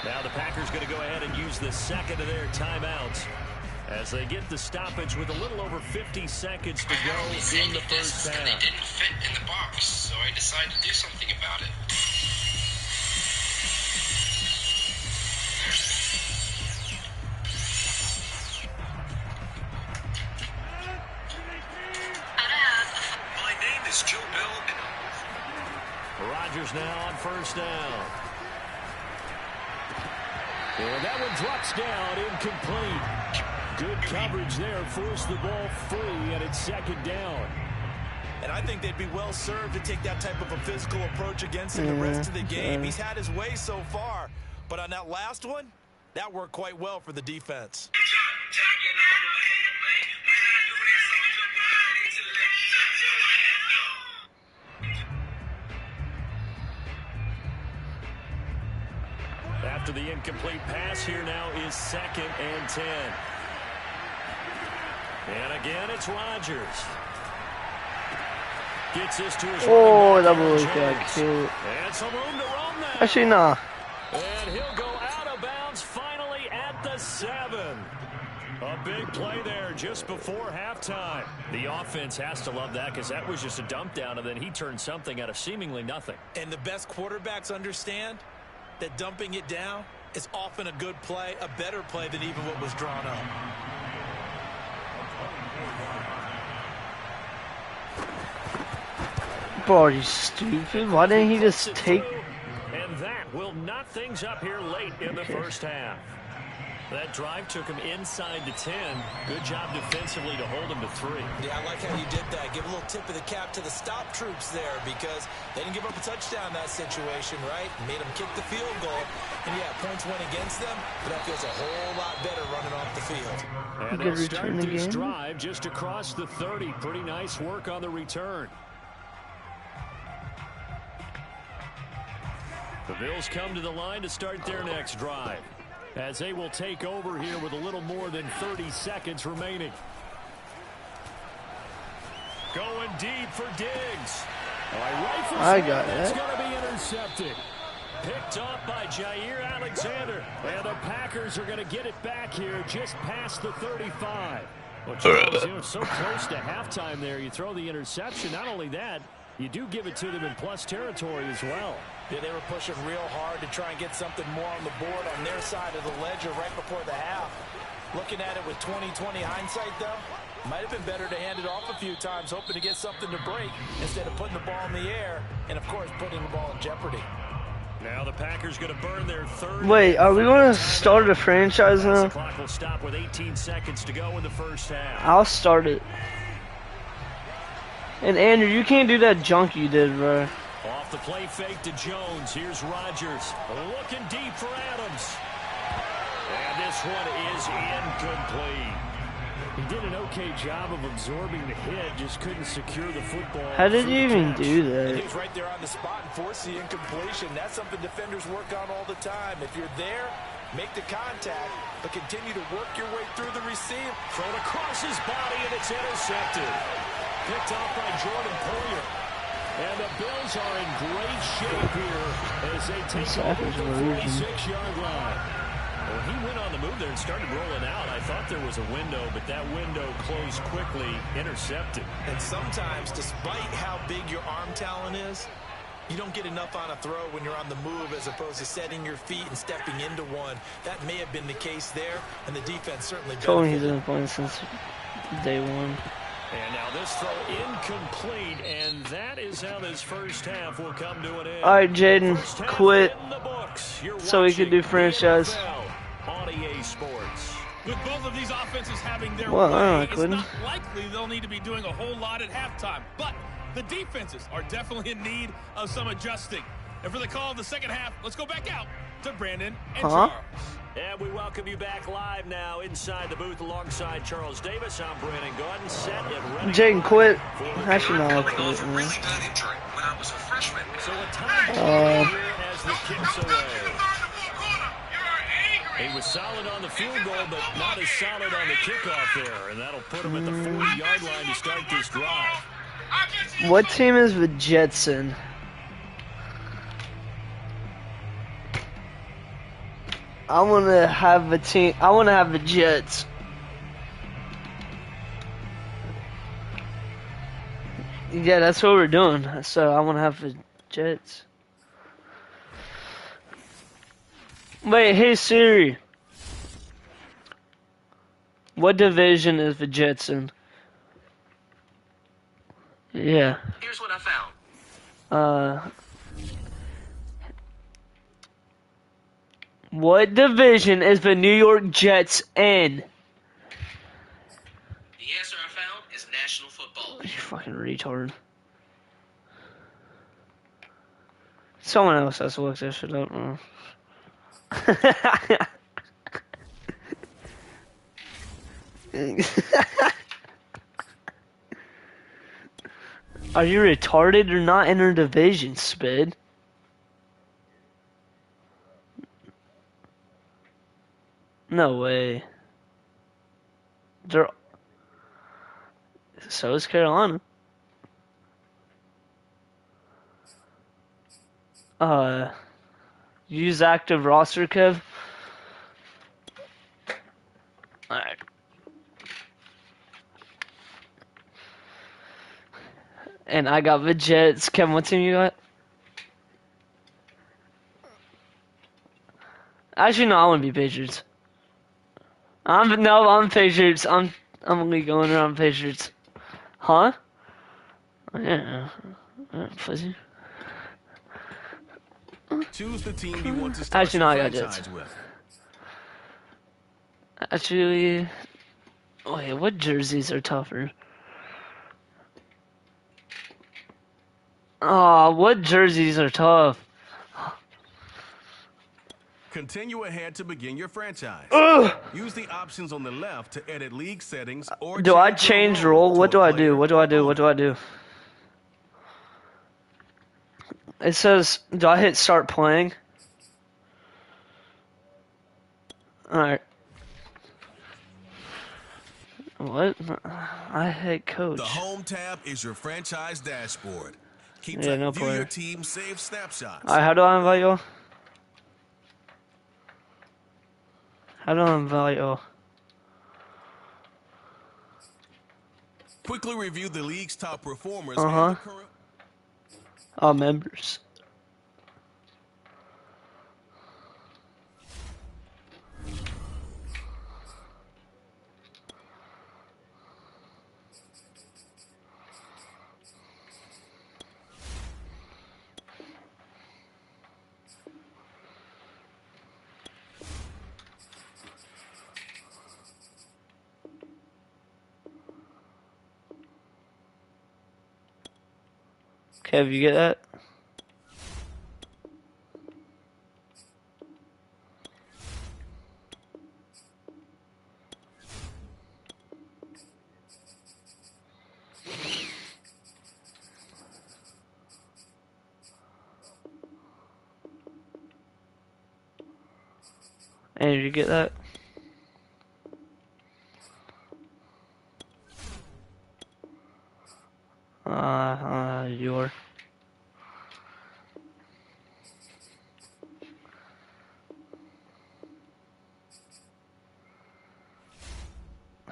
Now the Packers going to go ahead and use the second of their timeouts as they get the stoppage with a little over 50 seconds to go in the first half. They didn't fit in the box, so I decided to do something about it. My name is Joe Bell. Rodgers now on first down. And that one drops down, incomplete. Good coverage there, forced the ball free, and it's 2nd down. And I think they'd be well served to take that type of a physical approach against him the rest of the game. He's had his way so far, but on that last one, that worked quite well for the defense. After the incomplete pass, here now is 2nd and 10. And again, it's Rodgers. Gets this to his that was cute. And some room to roam now. Actually, nah. And he'll go out of bounds finally at the 7. A big play there just before halftime. The offense has to love that because that was just a dump down, and then he turned something out of seemingly nothing. And the best quarterbacks understand that dumping it down is often a good play, a better play than even what was drawn up. Bro, are you stupid? Why didn't he just take... And that will knot things up here late in the first half. That drive took him inside the 10. Good job defensively to hold him to 3. Yeah, I like how you did that. Give a little tip of the cap to the stop troops there because they didn't give up a touchdown in that situation, right? Made them kick the field goal. And yeah, points went against them, but that feels a whole lot better running off the field. And they'll start this drive just across the 30. Pretty nice work on the return. The Bills come to the line to start their next drive, as they will take over here with a little more than 30 seconds remaining. Going deep for Diggs. I got it. It's going to be intercepted. Picked off by Jair Alexander. And the Packers are going to get it back here just past the 35. Well, Charles, so close to halftime there. You throw the interception. Not only that, you do give it to them in plus territory as well. Yeah, they were pushing real hard to try and get something more on the board on their side of the ledger right before the half. Looking at it with 20/20 hindsight, though, might have been better to hand it off a few times, hoping to get something to break instead of putting the ball in the air and, of course, putting the ball in jeopardy. Now the Packers going to burn their third. Wait, are we going to start a franchise now? The clock will stop with 18 seconds to go in the first half. I'll start it. And Andrew, you can't do that junk you did, bro. Off the play fake to Jones. Here's Rodgers. Looking deep for Adams. And this one is incomplete. He did an okay job of absorbing the hit, just couldn't secure the football. How did you even do that? He was right there on the spot and forced the incompletion. That's something defenders work on all the time. If you're there, make the contact, but continue to work your way through the receive. Thrown across his body, and it's intercepted. Picked off by Jordan Poyer. And the Bills are in great shape here as they take over the 46-yard line. Well, he went on the move there and started rolling out. I thought there was a window, but that window closed quickly, intercepted. And sometimes, despite how big your arm talent is, you don't get enough on a throw when you're on the move as opposed to setting your feet and stepping into one. That may have been the case there, and the defense certainly Told me he's benefited. been playing since day one. And now this throw incomplete, and that is how this first half will come to an end. All right, Jaden, quit so we can do franchise. On EA Sports. With both of these offenses having their Well, way, it's not likely they'll need to be doing a whole lot at halftime. But the defenses are definitely in need of some adjusting. And for the call of the second half, let's go back out to Brandon and Charles. And we welcome you back live now inside the booth alongside Charles Davis. I'm Brandon Gordon, set and ready. Jaden, quit. Actually, no, I'll quit. Really bad injury when I was a freshman. So a time here as the kicks away. He was solid on the field goal, but not as solid on the kickoff there. And that'll put him at the 40-yard line to start this drive. What team is the Jetson? I want to have a team. I want to have the Jets. Yeah, that's what we're doing. So I want to have the Jets. Wait, hey Siri. What division is the Jets in? Yeah. Here's what I found. What division is the New York Jets in? The answer I found is National Football. You fucking retard. Someone else has to look this shit up. Are you retarded or not in our division, Spid? No way. So is Carolina. Use active roster, Kev. Alright. And I got the Jets. Kevin, what team you got? Actually, no, I want to be Patriots. I'm Patriots. I'm league owner. I'm Patriots. Huh? Yeah. Fuzzy. Choose the team you want to start Actually, no, I got franchise Jets. with. Actually, wait, what jerseys are tougher? Oh, what jerseys are tough? Continue ahead to begin your franchise. Ugh. Use the options on the left to edit league settings or Do I your change role role? to What do a I do? player What do I do? or What do I do? It says, do I hit start playing? Alright. What? I hit coach. The home tab is your franchise dashboard. Keep Yeah, track no of your player. team save snapshots. Alright, how do I invite y'all? How do I invite y'all? Quickly review the league's top performers Uh-huh. and the current. All members. Kev, you get that? And did you get that? You are.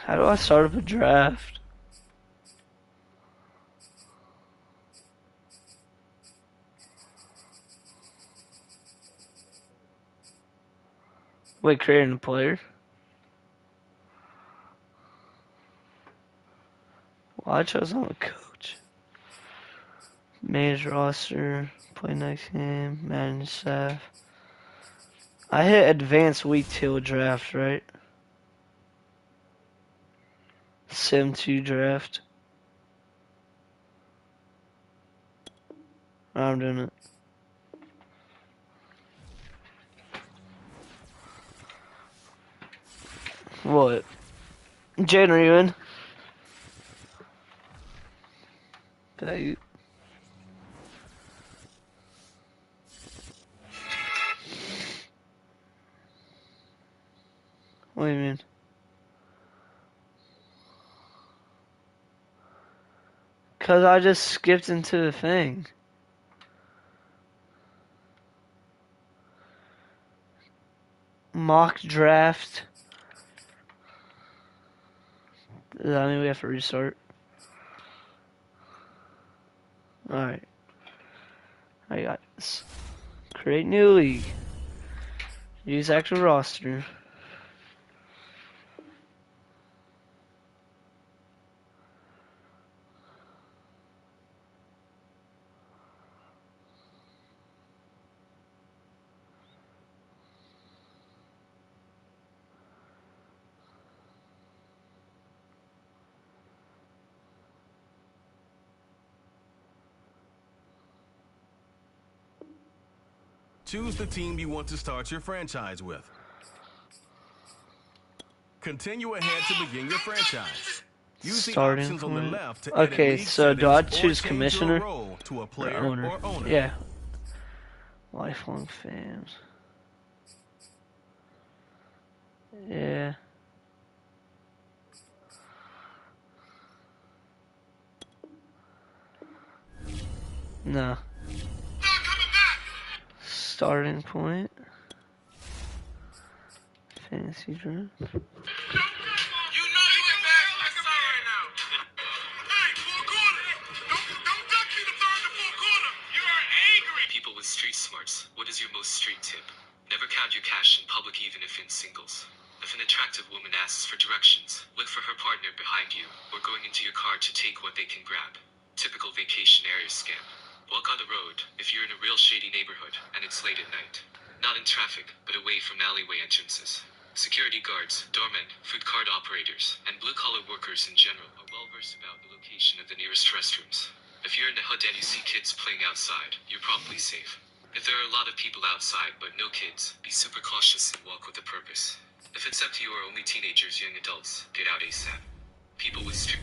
How do I start up a draft? Wait, creating a player? Well, I chose I'm a coach. Manage roster, play next game, manage staff. I hit advanced week 2 draft, right? Sim 2 draft. I'm doing it. What? Jaden, are you in? Hey. What do you mean? Cause I just skipped into the thing. Mock draft. Does that mean we have to restart? Alright. I got this. Create new league. Use active roster. Choose the team you want to start your franchise with. Continue ahead to begin your franchise. Use the options on the left to edit okay, league so do I settings or choose change commissioner your role to a player or owner? Yeah. Lifelong fans. Yeah. No. Starting point. Fantasy draft. You know you embarrassing my son right now. Hey, full quarter. Don't duck me the third to full quarter. You are angry. People with street smarts, what is your most street tip? Never count your cash in public even if in singles. If an attractive woman asks for directions, look for her partner behind you, or going into your car to take what they can grab. Typical vacation area scam. Walk on the road if you're in a real shady neighborhood and it's late at night. Not in traffic, but away from alleyway entrances. Security guards, doormen, food cart operators, and blue-collar workers in general are well-versed about the location of the nearest restrooms. If you're in the hood and you see kids playing outside, you're probably safe. If there are a lot of people outside but no kids, be super cautious and walk with a purpose. If it's up to you or only teenagers, young adults, get out ASAP. People with street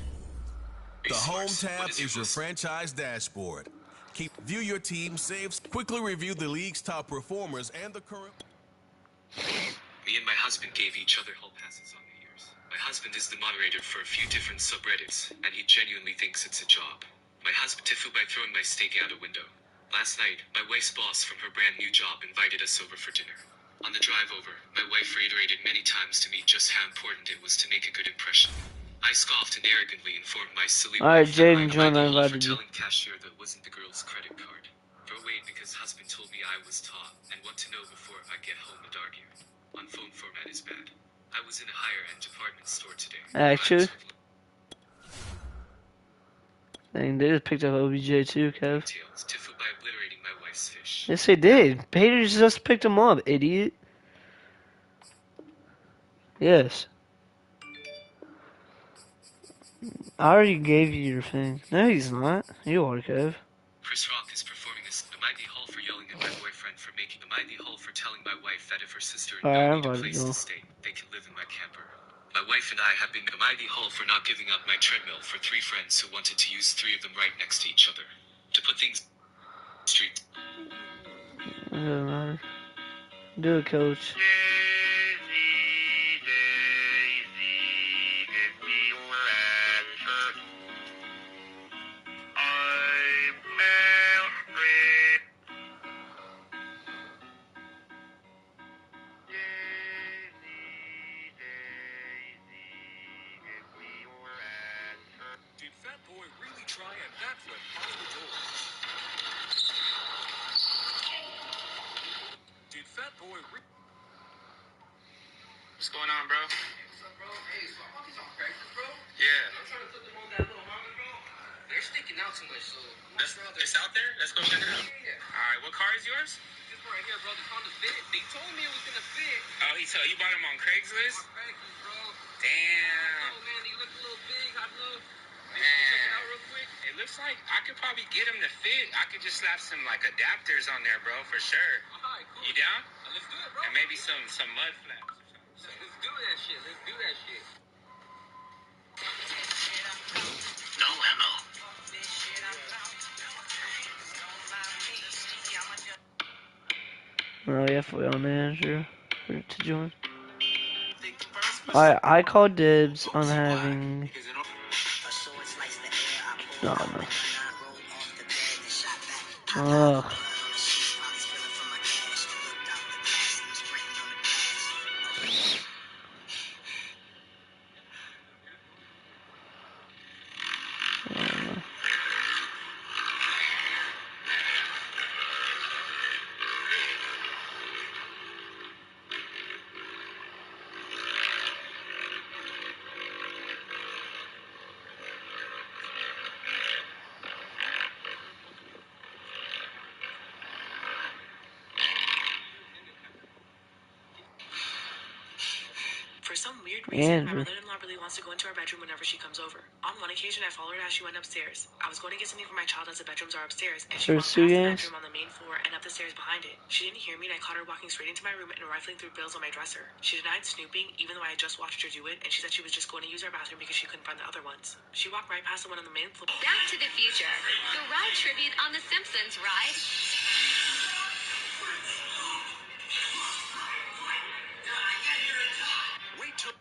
The home tab is your franchise dashboard. View your team saves, quickly review the league's top performers and the current. Me and my husband gave each other hall passes on New Year's. My husband is the moderator for a few different subreddits, and he genuinely thinks it's a job. My husband tiffed by throwing my steak out a window. Last night, my wife's boss from her brand new job invited us over for dinner. On the drive over, my wife reiterated many times to me just how important it was to make a good impression. I scoffed and arrogantly informed my silly Alright, wife that Jaden, I join. I might be for invited you. telling cashier that wasn't the girl's credit card. Throw away because husband told me I was taught and what to know before I get home and argue. On phone format is bad. I was in a higher-end department store today. Actually, dang, they just picked up OBJ too, Kev. By obliterating my wife's fish. Yes, they did. Peters just picked him up, idiot. Yes. I already gave you your thing. No, he's not. You are, Kev. Chris Rock is performing this. Am I the hall for yelling at my boyfriend for making? Am I the hall for telling my wife that if her sister and I need a place to stay, they can live in my camper? My wife and I have been. Am I the hall for not giving up my treadmill for 3 friends who wanted to use 3 of them right next to each other? To put things street. It doesn't matter. Do it, coach. try and backflip off the door. Did Fat Boy What's going on, bro? Hey, what's up, bro? Hey, so I want these on Craigslist, bro. Yeah. I'm trying to put them on that little Honda, bro. They're sticking out too much, so it's out there? Let's go check it out. Yeah. All right, what car is yours? This one right here, bro. This Honda Fit. They told me it was gonna fit. Oh, you bought them on Craigslist? On Craigslist, bro. Damn. Oh, man, they look a little big. I know. Man. Check it out real quick. It looks like I could probably get them to fit. I could just slap some, like, adapters on there, bro, for sure. All right, cool. You down? Let's do it, bro. And maybe some mud flaps. Let's do that shit. Let's do that shit. No ammo. Oh yeah, football manager to join. I called dibs on having. No, no. Ugh. For some weird reason, my mother-in-law really wants to go into our bedroom whenever she comes over. On one occasion, I followed her as she went upstairs. I was going to get something for my child as the bedrooms are upstairs, and she walked past the bedroom on the main floor and up the stairs behind it. She didn't hear me, and I caught her walking straight into my room and rifling through bills on my dresser. She denied snooping, even though I had just watched her do it, and she said she was just going to use our bathroom because she couldn't find the other ones. She walked right past the one on the main floor. Back to the Future, the ride tribute on The Simpsons, right? Wait till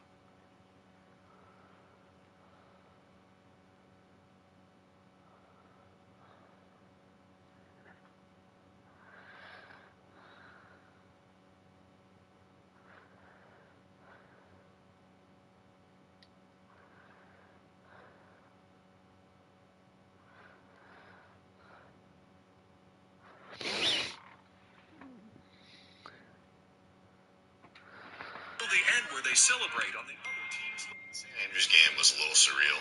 the end where they celebrate on the other team's. Andrew's game was a little surreal.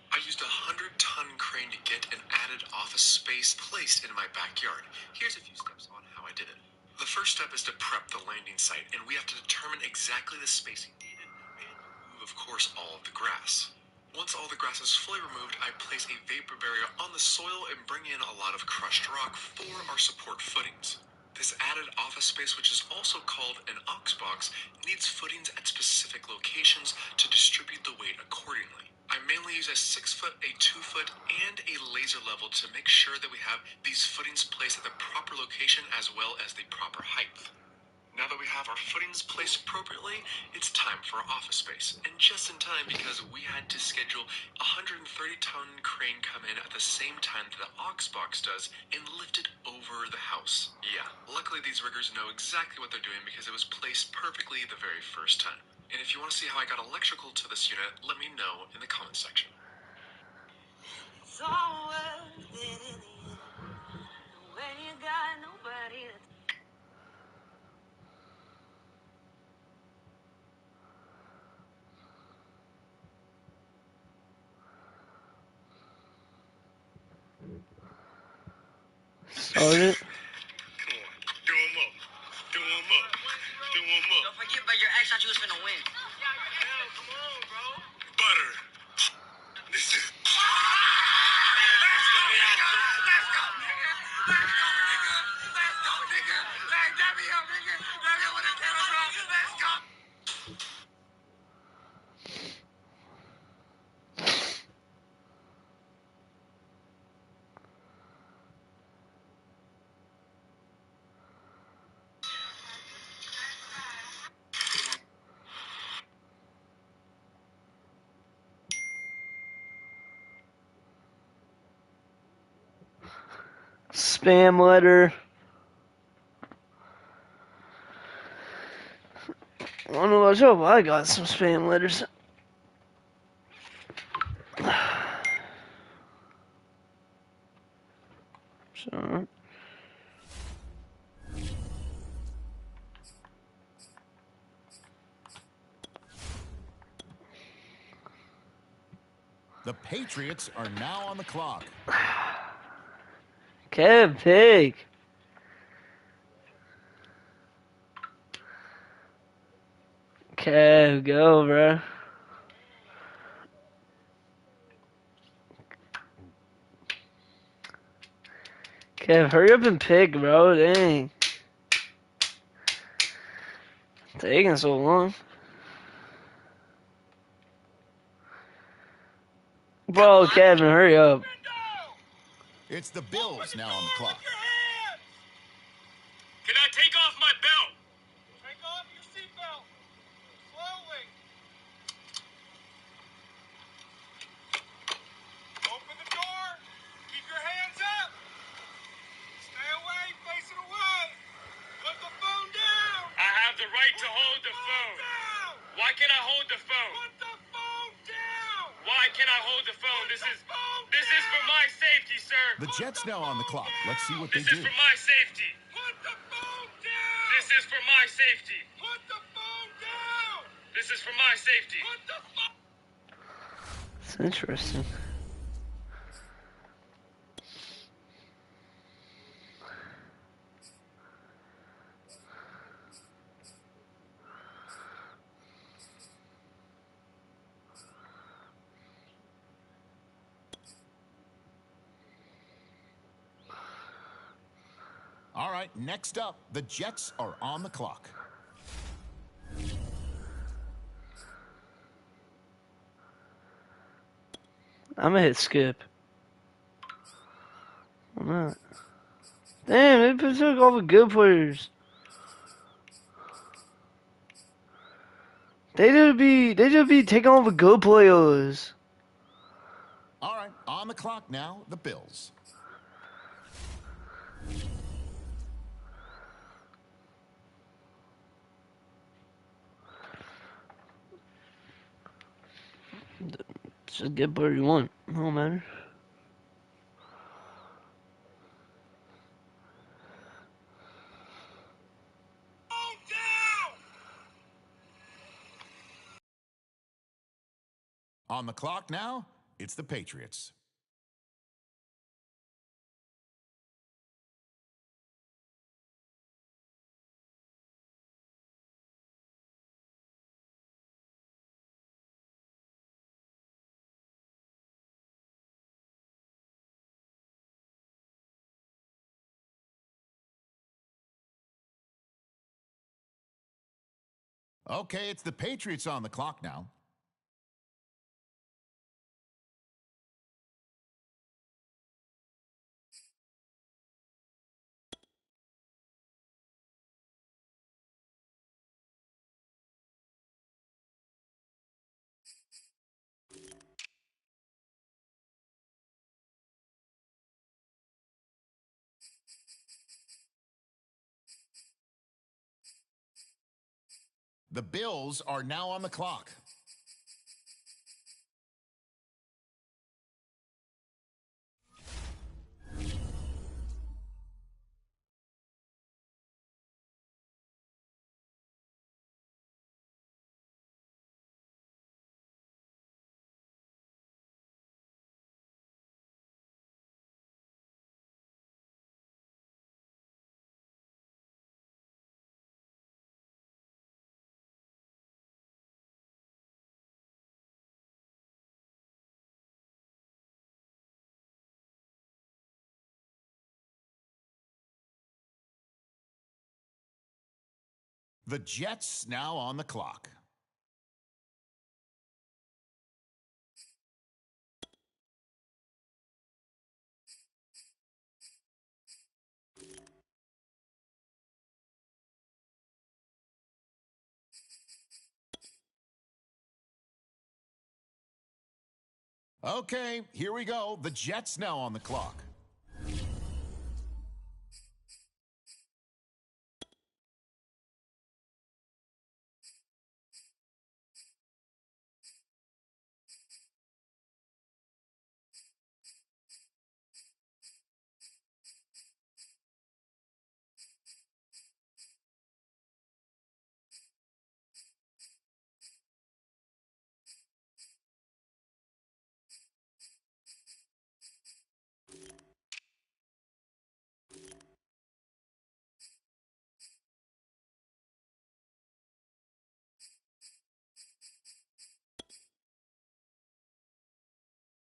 I used a 100-ton crane to get an added office space placed in my backyard. Here's a few steps on how I did it. The first step is to prep the landing site, and we have to determine exactly the spacing needed and remove, of course, all of the grass. Once all the grass is fully removed, I place a vapor barrier on the soil and bring in a lot of crushed rock for our support footings. This added office space, which is also called an aux box, needs footings at specific locations to distribute the weight accordingly. I mainly use a 6-foot, a 2-foot, and a laser level to make sure that we have these footings placed at the proper location as well as the proper height. Now that we have our footings placed appropriately, it's time for our office space. And just in time because we had to schedule a 130-ton crane come in at the same time that the aux box does and lift it over the house. Yeah, luckily these riggers know exactly what they're doing because it was placed perfectly the very first time. And if you want to see how I got electrical to this unit, let me know in the comment section. It's all worth it in the end when you got nobody to. Start it. Come on, do him up. Do him up. Do him up. Don't forget about your ex thought you was finna win. Hell, come on, bro. Butter. This is. Spam letter. I don't know what's up. I got some spam letters. Alright. The Patriots are now on the clock. Kev Pig. Kev, go, bro. Kev, hurry up and pick, bro. Dang. Taking so long. Bro, Kevin, hurry up. It's the Bills now on the clock. Can I take off my belt? Take off your seatbelt. Slowly. Open the door. Keep your hands up. Stay away. Face it away. Put the phone down. I have the right to hold the phone. Down. Why can't I hold the phone? Put the phone down. Why can't I hold the phone? This is for my safety, sir. The Jets now on the clock. Let's see what they This do. is for my safety. Put the phone down. This is for my safety. Put the phone down. This is for my safety. Put the phone. It's interesting. All right, next up, the Jets are on the clock. I'm gonna hit skip. I'm not. Damn, they took all the good players. They just be taking all the good players. All right, on the clock now, the Bills. Just get whatever you want. No matter. On the clock now, it's the Patriots. Okay, it's the Patriots on the clock now. The Bills are now on the clock. The Jets now on the clock. Okay, here we go. The Jets now on the clock.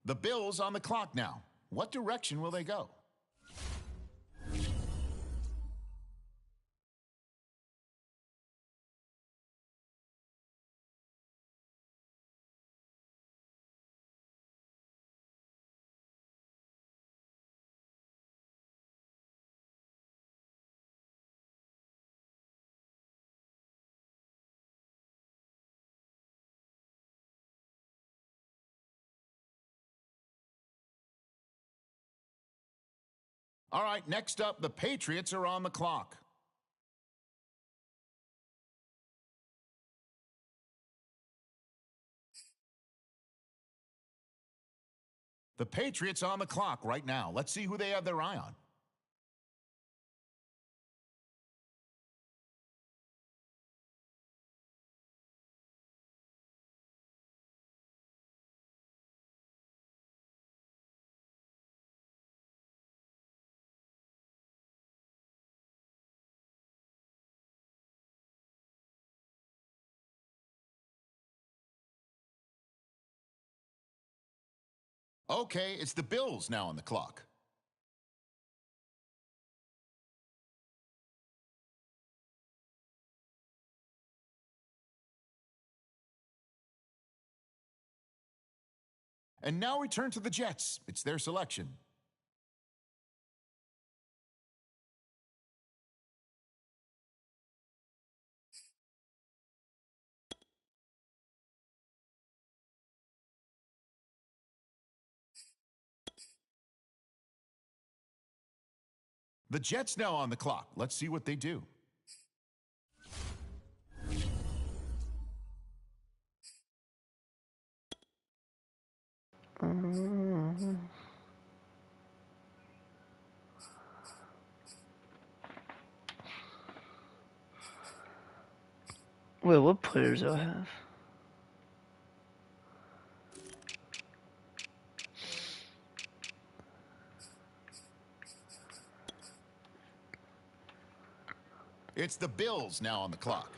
The Bills on the clock now. What direction will they go? All right, next up, the Patriots are on the clock. The Patriots on the clock right now. Let's see who they have their eye on. Okay, it's the Bills now on the clock. And now we turn to the Jets. It's their selection. The Jets now on the clock. Let's see what they do. Wait, what players do I have? It's the Bills now on the clock.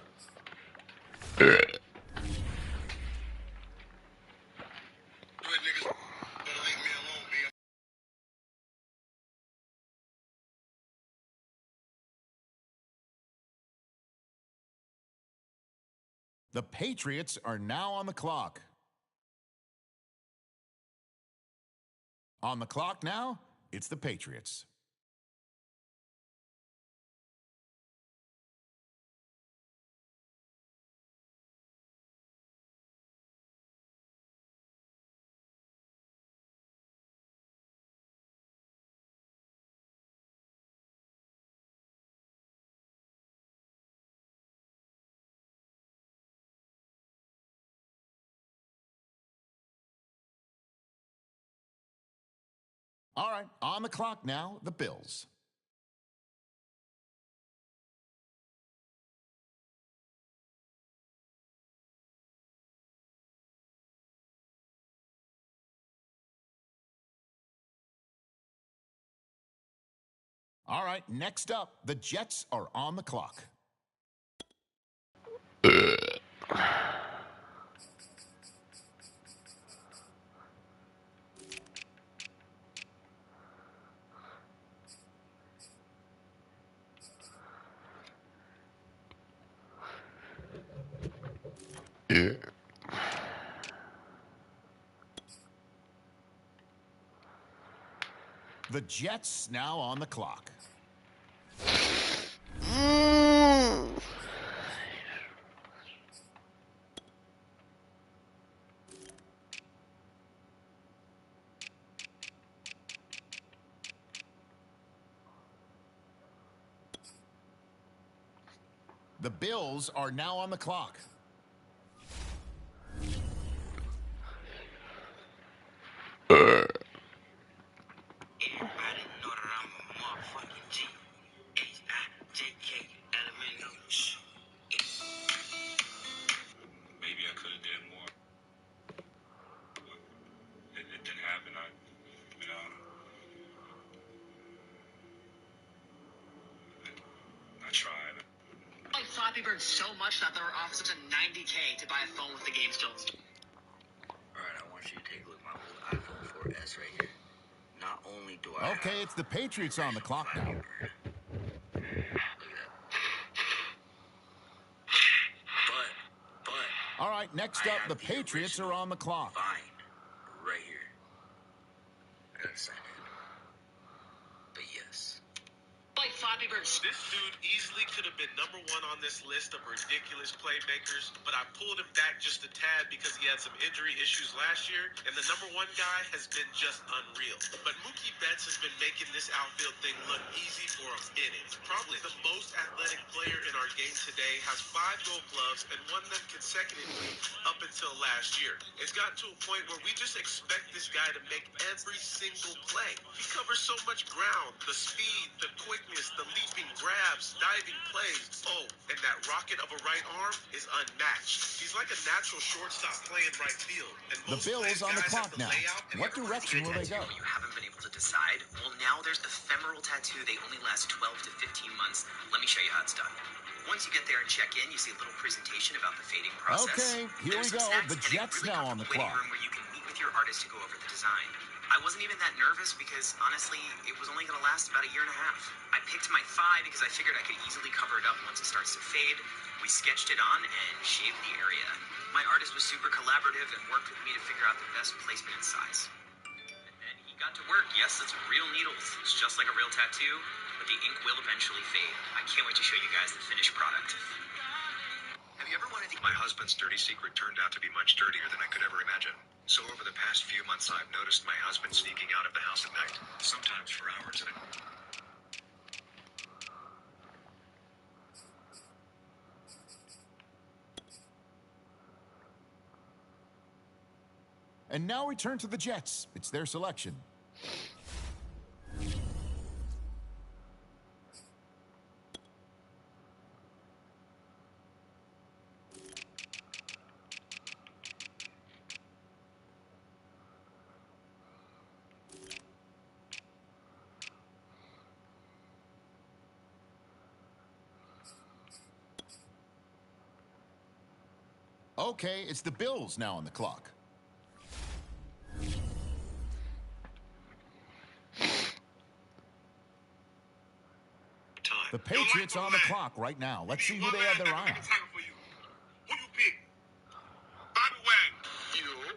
The Patriots are now on the clock. On the clock now, it's the Patriots. All right, on the clock now, the Bills. All right, next up, the Jets are on the clock. The Jets now on the clock. The Bills are now on the clock. Maybe I could have did more. It didn't happen. I tried. I like Flappy Bird so much that their office was at $90K to buy a phone with the game still. Alright, I want you to take a look at my old iPhone for S right here. Not only do I Okay, it's the Patriots on the clock now. But All right, next up, the Patriots are on the clock. Fine, right here. I gotta sign it. But yes. Like Flappy Birds. This dude easily could have been number one on this list of ridiculous playmakers, but I pulled him back just a tad because he had some injury issues last year, and the number one guy has been just unreal. But Mookie Betts has been making this outfield thing look easy for a minute. Probably the most athletic player in our game today, has 5 gold gloves and won them consecutively up until last year. It's gotten to a point where we just expect this guy to make every single play. He covers so much ground, the speed, the quickness, the leaping grabs, diving plays. Oh, and that rocket of a right arm is unmatched. He's like a natural shortstop playing right field. And The Bills on the clock now. What direction will they go? You haven't been able to decide? Well, now there's ephemeral tattoo. They only last 12 to 15 months. Let me show you how it's done. Once you get there and check in, you see a little presentation about the fading process. Okay, here we go. The Jets now on the clock. Room where you can meet with your artist to go over the design. I wasn't even that nervous because, honestly, it was only going to last about a year and a half. I picked my 5 because I figured I could easily cover it up once it starts to fade. We sketched it on and shaved the area. My artist was super collaborative and worked with me to figure out the best placement and size. And then he got to work. Yes, it's real needles. It's just like a real tattoo, but the ink will eventually fade. I can't wait to show you guys the finished product. Have you ever wanted to... My husband's dirty secret turned out to be much dirtier than I could ever imagine. So over the past few months, I've noticed my husband sneaking out of the house at night, sometimes for hours at a time. And now return to the Jets. It's their selection. Okay, it's the Bills now on the clock. The Patriots on the clock right now. Let's see who they have their eye on. Who you pick? Bobby Wagner. You know,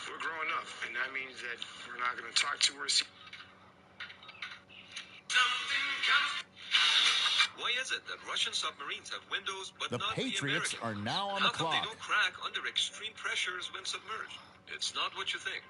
we're growing up, and that means that we're not going to talk to her. Why is it that Russian submarines have windows but The not Patriots the American? are now on How the come clock. they don't crack under extreme pressures when submerged? It's not what you think.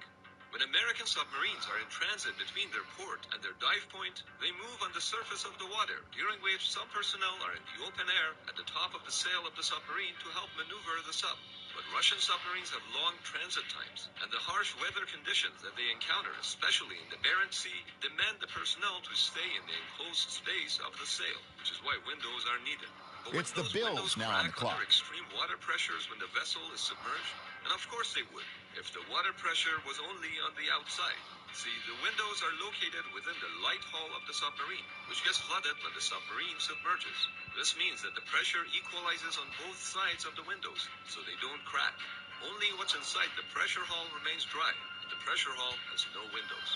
When American submarines are in transit between their port and their dive point, they move on the surface of the water, during which some personnel are in the open air at the top of the sail of the submarine to help maneuver the sub. But Russian submarines have long transit times, and the harsh weather conditions that they encounter, especially in the Barents Sea, demand the personnel to stay in the enclosed space of the sail, which is why windows are needed. But It's the Bills now on the clock. under extreme water pressures when the vessel is submerged, and of course they would, if the water pressure was only on the outside. See, the windows are located within the light hull of the submarine, which gets flooded when the submarine submerges. This means that the pressure equalizes on both sides of the windows, so they don't crack. Only what's inside the pressure hull remains dry, and the pressure hull has no windows.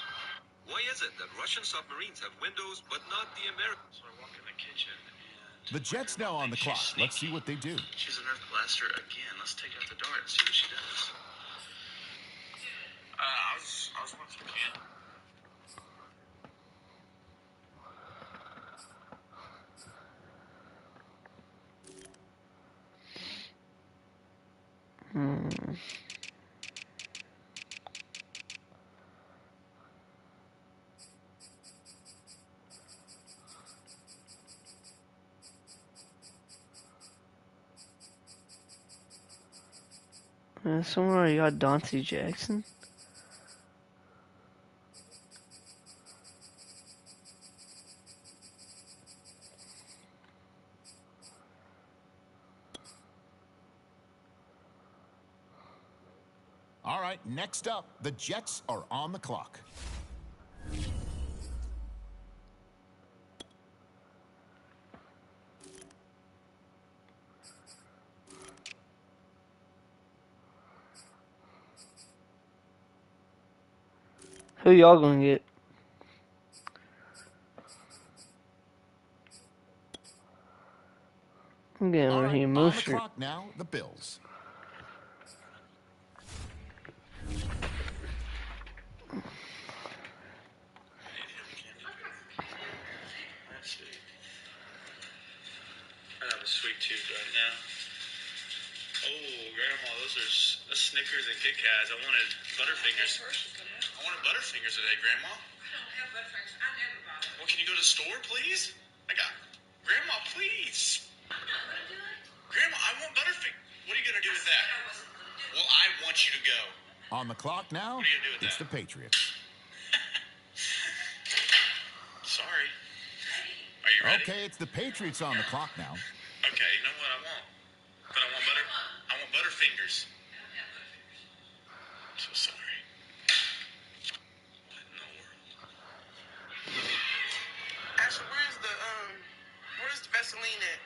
Why is it that Russian submarines have windows but not the American? So I walk in the kitchen. The Jets now on the clock. Let's see what they do. She's an Earth Blaster again. Let's take out the dart and see what she does. I was once a kid. Somewhere you got Dante Jackson. All right, next up, the Jets are on the clock. Who y'all gonna get? I'm getting Raheem On the Mostert. clock now, the Bills. I have a sweet tooth right now. Oh, Grandma, that's Snickers and Kit Kats. I wanted Butterfingers. I wanted Butterfingers today, Grandma. I don't have Butterfingers. I never bought them. Well, can you go to the store, please? Grandma, please. I'm not going to do it. Grandma, I want Butterfingers. What are you going to do with that? Well, I want you to go. On the clock now, what are you going to do with it's that? the Patriots. Sorry. Are you ready? Okay, it's the Patriots on the clock now. Okay, you know what I want? But I want Butterfingers. I'm so sorry. What in the world? Ashley, where's the Vaseline at?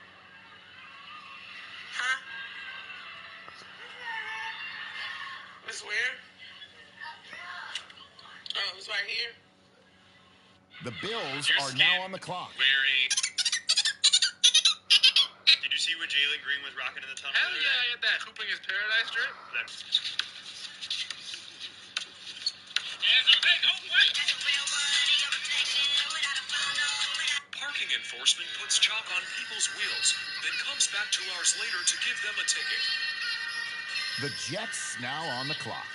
Huh? It's where? Oh, it's right here. The Bills are now on the clock. Larry. Did you see what Jalen Green was rocking in the tunnel? Hell yeah, I got that. Hooping his paradise drip. Parking enforcement puts chalk on people's wheels, then comes back 2 hours later to give them a ticket. The Jets now on the clock.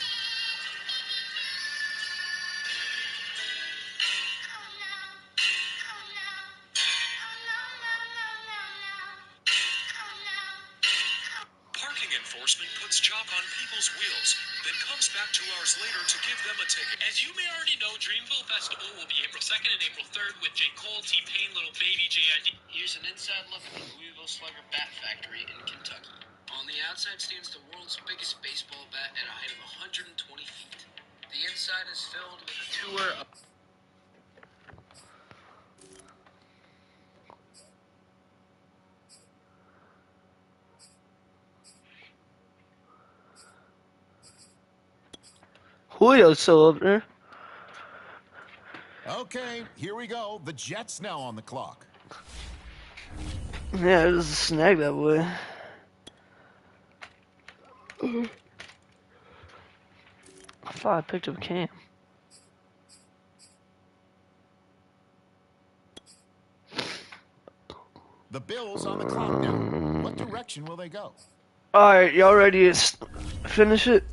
Parking enforcement puts chalk on people's wheels, then comes back 2 hours later to give them a ticket. As you may already know, Dreamville Festival will be April 2nd and April 3rd with J. Cole, T-Pain, Little Baby, J.I.D. Here's an inside look at the Louisville Slugger Bat Factory in Kentucky. On the outside stands the world's biggest baseball bat at a height of 120 feet. The inside is filled with a tour of... Julio's still up there. Okay, here we go. The Jets now on the clock. Yeah, it was a snag that way. I thought I picked up Cam. The Bills on the clock now. What direction will they go? Alright, y'all ready to finish it?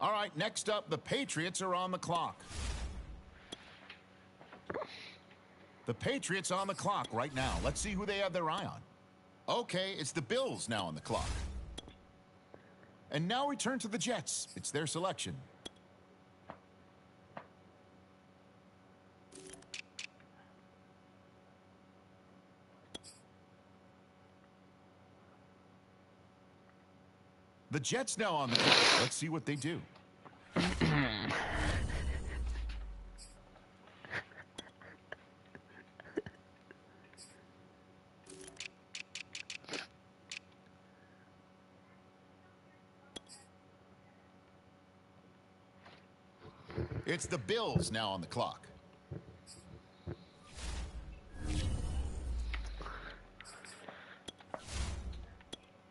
All right, next up, the Patriots are on the clock. The Patriots on the clock right now. Let's see who they have their eye on. Okay, it's the Bills now on the clock. And now return to the Jets. It's their selection. The Jets now on the clock. Let's see what they do. It's the Bills now on the clock.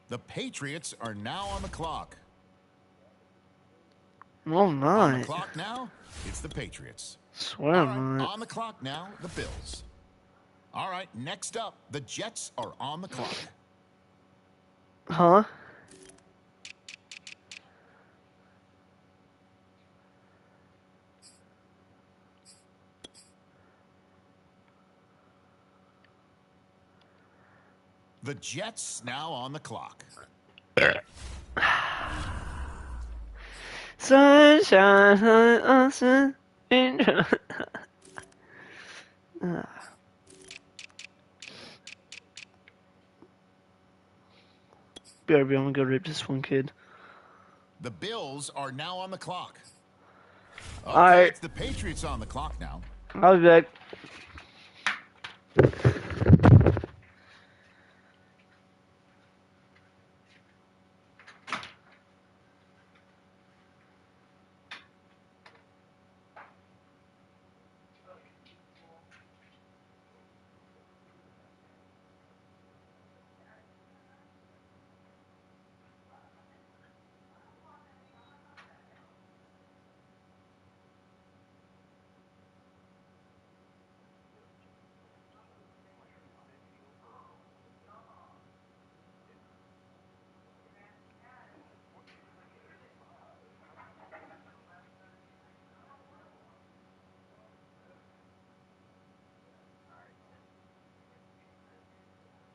The Patriots are now on the clock. Oh, nice. On the clock now, it's the Patriots. Swear All right, not. on the clock now, the Bills. All right, next up, the Jets are on the clock. Huh? The Jets now on the clock. Sunshine, sunshine. BRB, I'm gonna go rape this one kid. The Bills are now on the clock. Okay, it's the Patriots on the clock now. I'll be back.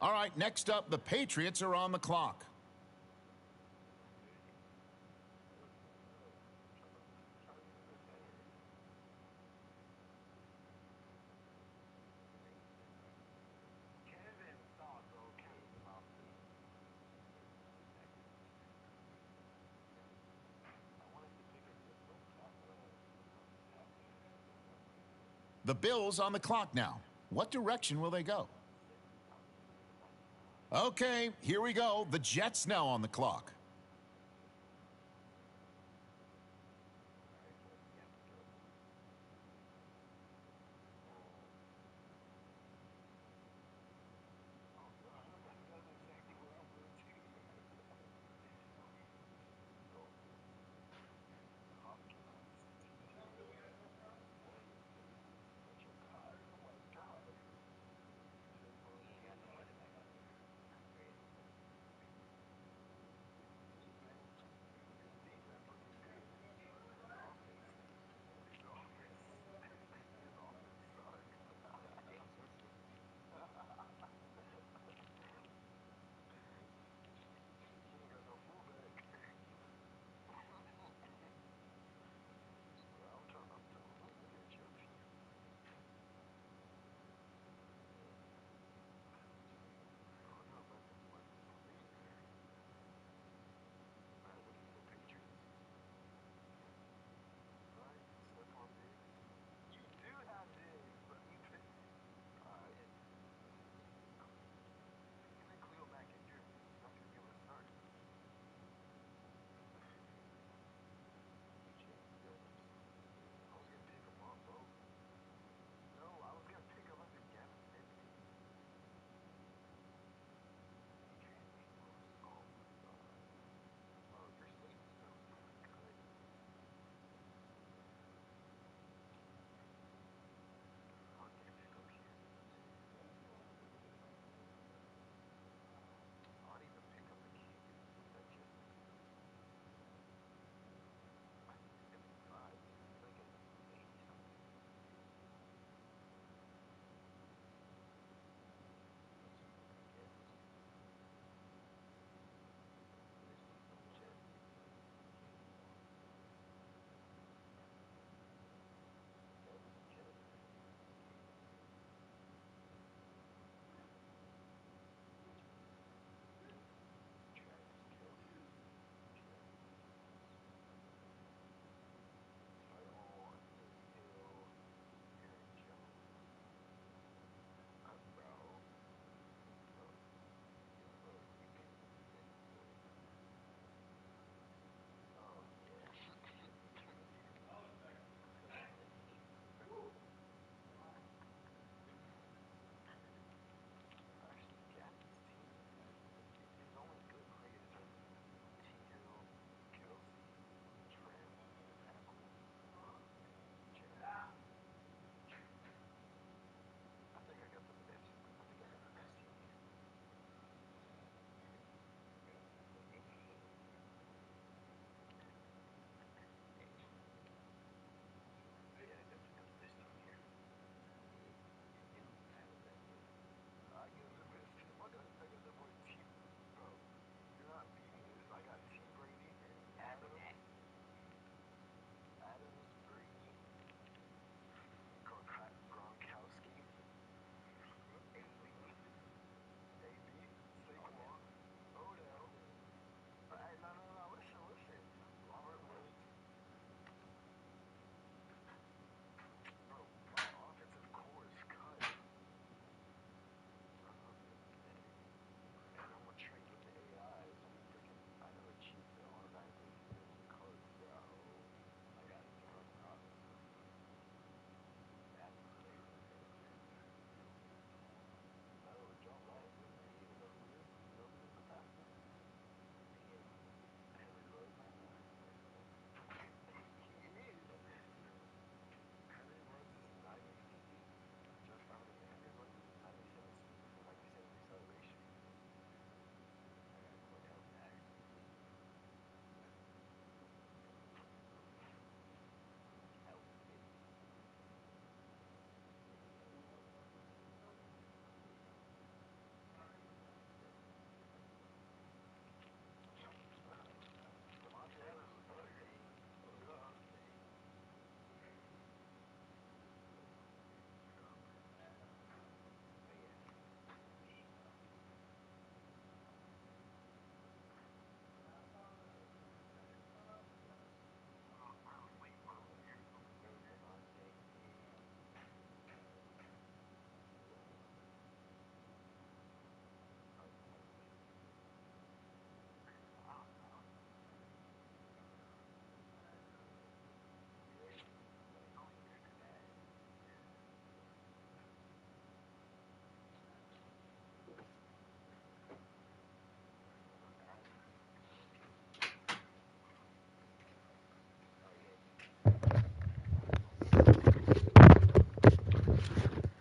All right, next up, the Patriots are on the clock. The Bills on the clock now. What direction will they go? Okay, here we go. The Jets now on the clock.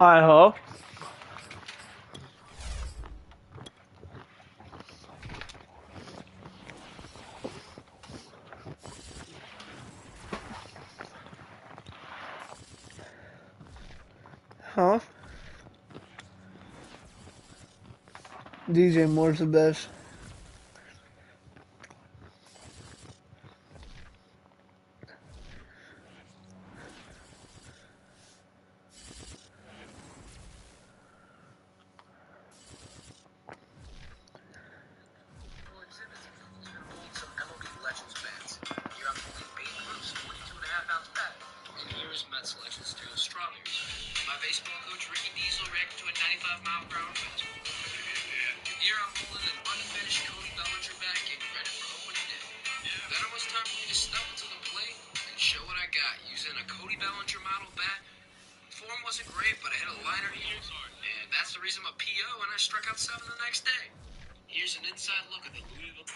I hope. Huh? DJ Moore's the best. Mets legend Sterling Strawberries. My baseball coach Ricky Diesel reacted to a 95-mile-per-hour fastball. Here I'm holding an unfinished Cody Bellinger bat, getting ready for opening day. Then it was time for me to step into the plate and show what I got using a Cody Bellinger model bat. Form wasn't great, but I hit a liner here, and that's the reason I'm a PO, and I struck out 7 the next day. Here's an inside look at the Louisville.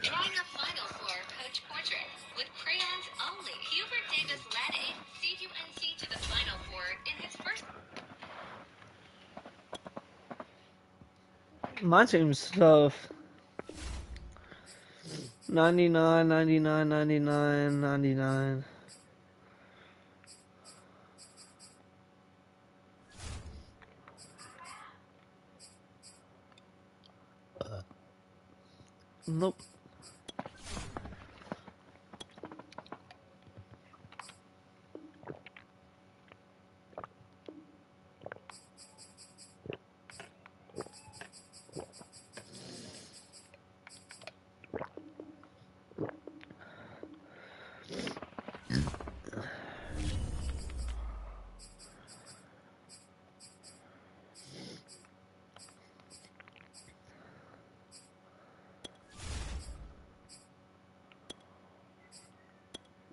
Drawing a Final Four coach portrait with crayons only. Hubert Davis led CUNC to the Final Four in his first. My team's tough. 99, 99, 99, 99. Nope.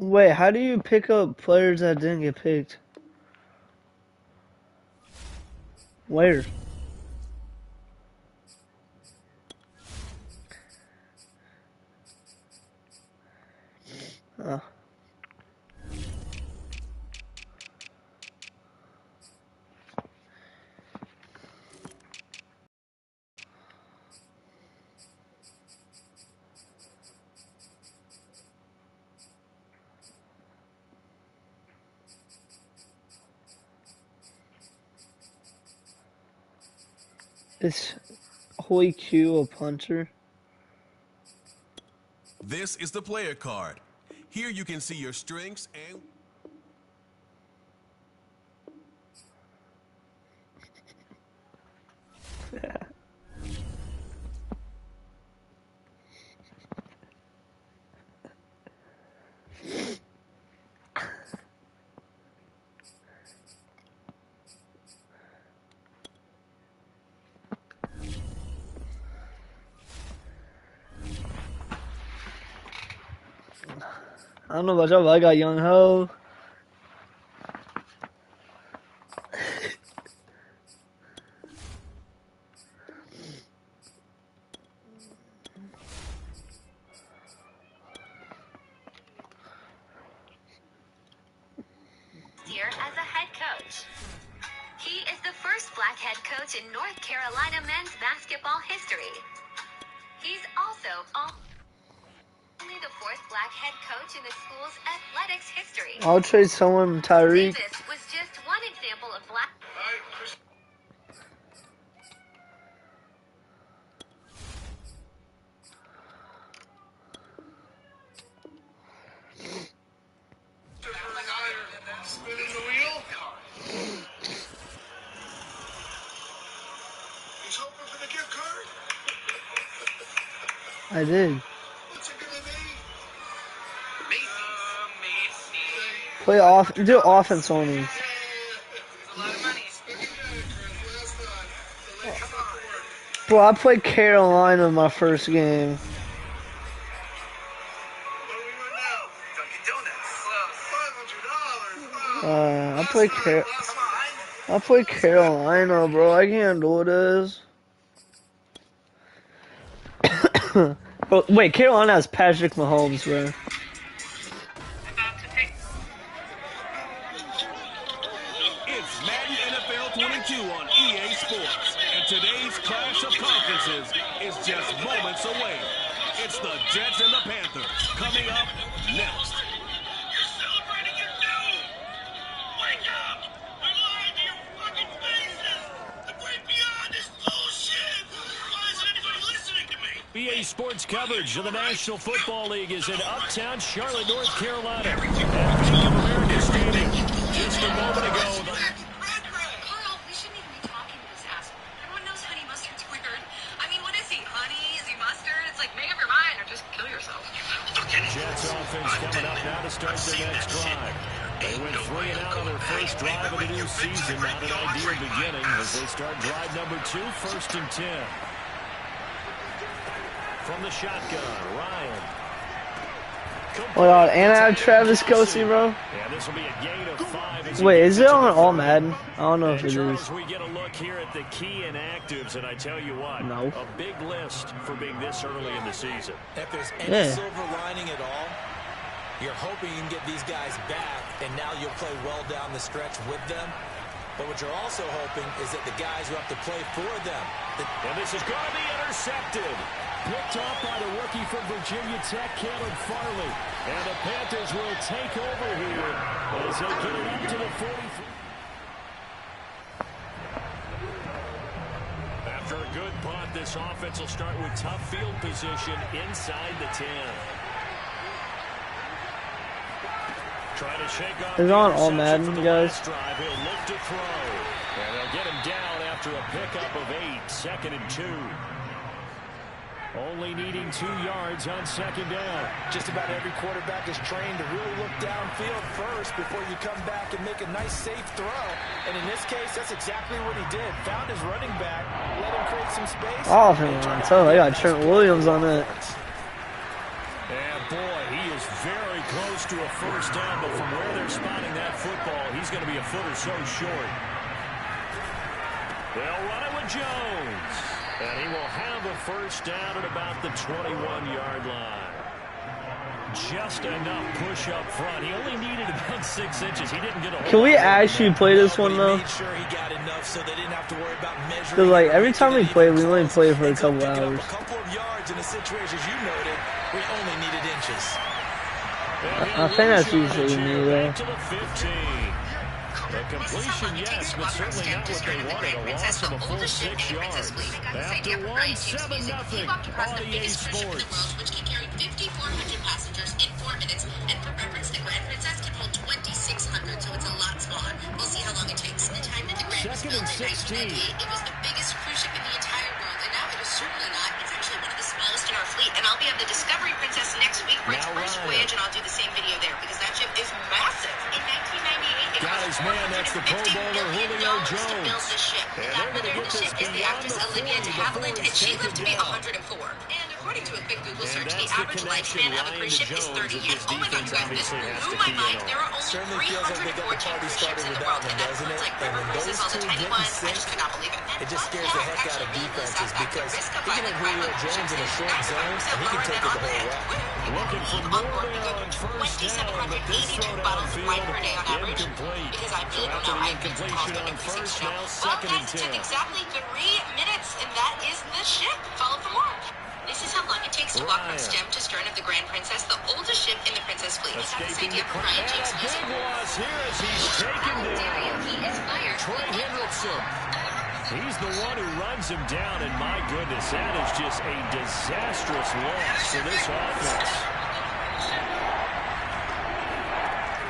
Wait, how do you pick up players that didn't get picked? Where? Oh. Is Holy Q a punter? This is the player card. Here you can see your strengths and... I don't know about y'all, but I got Young Ho. Year as a head coach. He is the first black head coach in North Carolina men's basketball history. He's also only the fourth black head coach in the school's athletics history. I'll trade someone, Tyreek. Davis was just one example of black. Spinning the wheel. He's hoping for the gift card. I did. What's it gonna be? Play off. Do offense on me. Bro, I played Carolina my first game. What do we want now? I play Carolina, bro. I can't do this. Bro, wait, Carolina has Patrick Mahomes, bro. It's Madden NFL 22 on EA Sports, and today's clash of conferences is just moments away. It's the Jets and the Panthers coming up next. You're celebrating your doom! Wake up! They're lying to your fucking faces! The way beyond is bullshit! Why isn't anybody listening to me? EA Sports coverage of the National Football League is in uptown Charlotte, North Carolina. At Bank of America Stadium. Just a moment ago. Carl, we shouldn't even be talking to this asshole. Everyone knows honey mustard's weird. I mean, what is he? Honey? Is he mustard? It's like, make up your mind or just kill yourself. Jets offense coming up now to start the next drive. They went 3 and out on their first drive of the new season. Not an ideal beginning as they start drive number 2, 1st and 10. From the shotgun, Ryan. Oh god, and I have Travis Kelce, bro. Yeah, this will be a gain of 5. Wait, is it on all Madden? I don't know if it Charles, is. we get a look here at the key inactives, and I tell you what, No. a big list for being this early in the season. If there's any silver lining at all, you're hoping you can get these guys back, and now you'll play well down the stretch with them. But what you're also hoping is that the guys who have to play for them. And this is going to be intercepted. Picked off by the rookie from Virginia Tech, Caleb Farley. And the Panthers will take over here as they get it up to the 43. After a good punt, this offense will start with tough field position inside the 10. Trying to shake off. It's on all Madden, guys. Drive. He'll look to throw. And they'll get him down after a pickup of 8, 2nd and 2. Only needing 2 yards on 2nd down. Just about every quarterback is trained to really look downfield first before you come back and make a nice, safe throw. And in this case, that's exactly what he did. Found his running back, let him create some space. Oh, man, tell me, I got Trent Williams on that. And boy, he is very close to a 1st down, but from where they're spotting that football, he's going to be a foot or so short. They'll run it with Jones. And he will have a 1st down at about the 21-yard line. Just enough push up front. He only needed about 6 inches. He didn't get a. Can we actually play this one though? Because like every time we play, we only play for a couple hours. A couple of yards in a situation, as you noted, we only needed inches. I think that's usually me though. A completion, yes, but certainly not what they wanted. A loss of a full 6 yards. After 1-7-0 on EA Sports. Which can carry 5,400 passengers in 4 minutes. And for reference, the Grand Princess can hold 2,600, so it's a lot smaller. We'll see how long it takes. The time that the Grand was built in 1998, it was the biggest cruise ship in the entire world, and now it is certainly not. It's actually one of the smallest in our fleet, and I'll be on the Discovery Princess next week for its first voyage, and I'll do the same video there because that ship is massive. In 1998, it Guys, man, that's the Pro Bowler Julio Jones. And that mother of the ship is the actress Olivia de Havilland, and she lived to be 104. And according to a quick Google search, the average lifespan of a cruise ship is 30 years. Oh my God, you guys, this blew my mind. There are only 314 cruise ships in the world, and that includes like river cruises, all the tiny ones. I just could not believe it. It just scares the heck out of defenses because he can have Julio Jones in a short zone, and he can take it the whole way. Looking for more there on 1st down, but this throw downfield incomplete. Because I really So don't know. after the incompletion on 1st, now 2nd and 10. Took exactly 3 minutes, and that is the ship. Follow for more. This is how long it takes to walk from stem to stern of the Grand Princess, the oldest ship in the Princess fleet. Is that the same idea from Ryan James Music? Big loss here as he's taken down. He is fired. Troy Hendrickson. He's the one who runs him down, and my goodness, that is just a disastrous loss for this offense.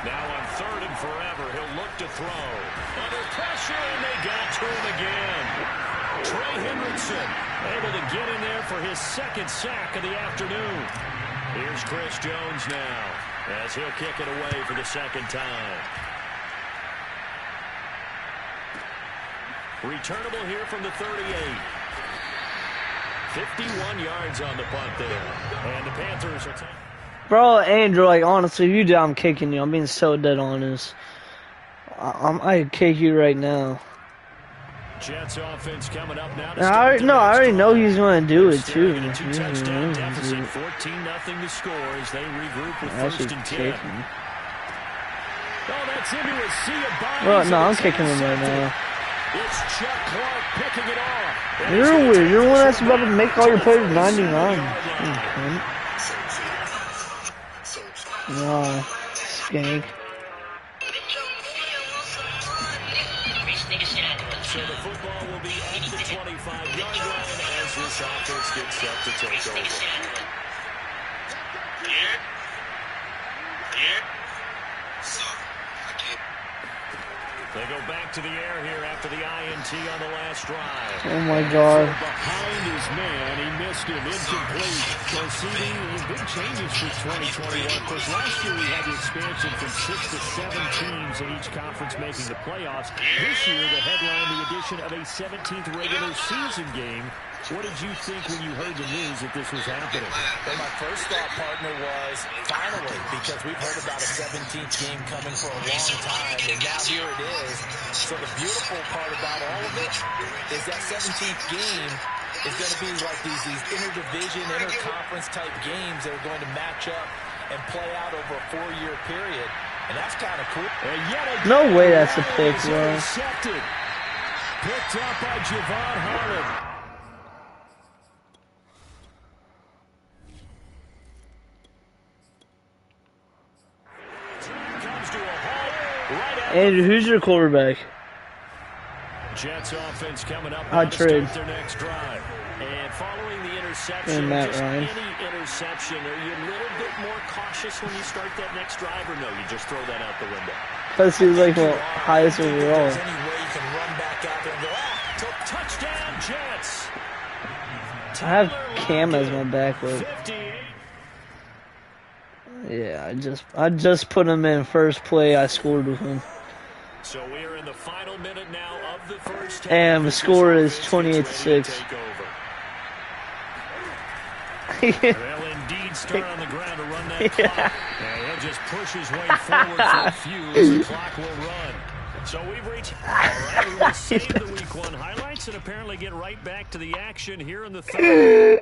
Now on 3rd and forever, he'll look to throw. Under pressure, and they got to him again. Trey Hendrickson able to get in there for his 2nd sack of the afternoon. Here's Chris Jones now as he'll kick it away for the 2nd time. Returnable here from the 38. 51 yards on the punt there. And the Panthers are Bro, Andrew, like, honestly, if you do, I'm kicking you. I'm being so dead honest. I kick you right now. Jets offense coming up now. I already know he's going to do it, too. A 2-touchdown deficit, 14-0 to score as they regroup with first and 10. Oh, that's into a sea of bodies. Well, no, I'm kicking him right now. It's Chuck Clark picking it off. You're weird. You're the one that's about to make all your players 99. Wow, skank. So the football will be at the 25-yard line as this offense gets set to take over. They go back to the air here after the INT on the last drive. Oh my God. Behind his man, he missed him, incomplete. So CD, big changes for 2021. Of course, last year we had the expansion from 6 to 7 teams in each conference making the playoffs. This year, the headline, the addition of a 17th regular season game. What did you think when you heard the news that this was happening? Well, my first thought, partner, was finally, because we've heard about a 17th game coming for a long time, and now here it is. So the beautiful part about all of it is that 17th game is going to be like these interdivision, interconference type games that are going to match up and play out over a 4-year period, and that's kind of cool. No way that's a pick, bro. Picked up by Javon Holland. Andrew, who's your quarterback? Jets offense coming up. I'd trade. Their next drive. And following the interception, and Matt just Ryan. any interception, are you a little bit more cautious when you start that next drive, or no, you just throw that out the window? Because he was like, well, highest overall. There's any way you can run back out there and go, touchdown Jets. I have Cam as my backup. Yeah, I just put him in first play. I scored with him. So we are in the final minute now of the first half. And the score is 28-6. They'll indeed start on the ground to run that clock. And he'll just push his way forward for a few as the clock will run. So we've reached. All right, we will save the week 1 highlights and apparently get right back to the action here in the third.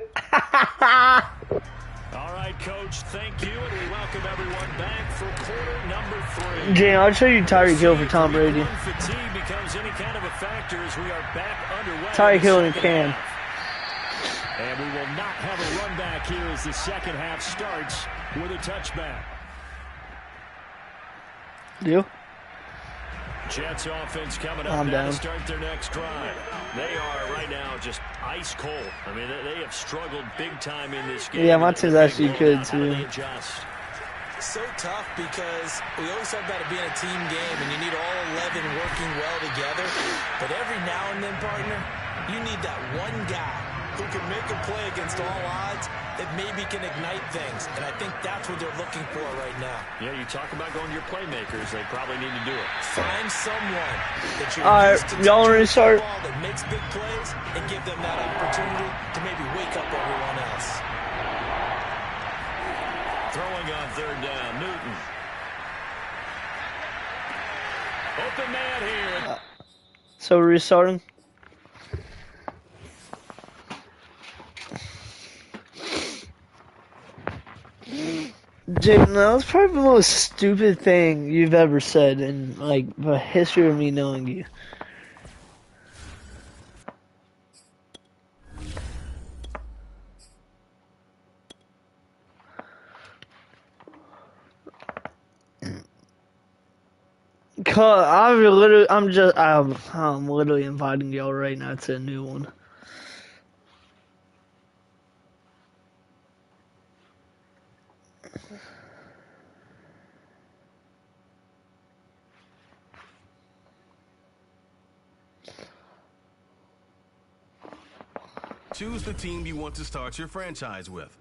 All right, Coach, thank you, and we welcome everyone back for quarter number 3. Jay, I'll show you Tyreek Hill for Tom Brady. Fatigue becomes any kind of a factor as we are back underway. Tyreek Hill and Cam. And we will not have a run back here as the second half starts with a touchback. You? Jets offense coming up now to start their next drive. They are right now just ice cold. I mean, they have struggled big time in this game. Yeah, my team's actually good too. So tough because we always talk about it being a team game and you need all 11 working well together. But every now and then, partner, you need that one guy who can make a play against all odds that maybe can ignite things. And I think that's what they're looking for right now. Yeah, you talk about going to your playmakers. They probably need to do it. Find someone that you're used to y'all want to restart? That makes big plays and give them that opportunity to maybe wake up everyone else. Throwing on third down, Newton. Open man here. So we're restarting? Jaden, that was probably the most stupid thing you've ever said in, like, the history of me knowing you. I'm literally inviting y'all right now to a new one. Choose the team you want to start your franchise with.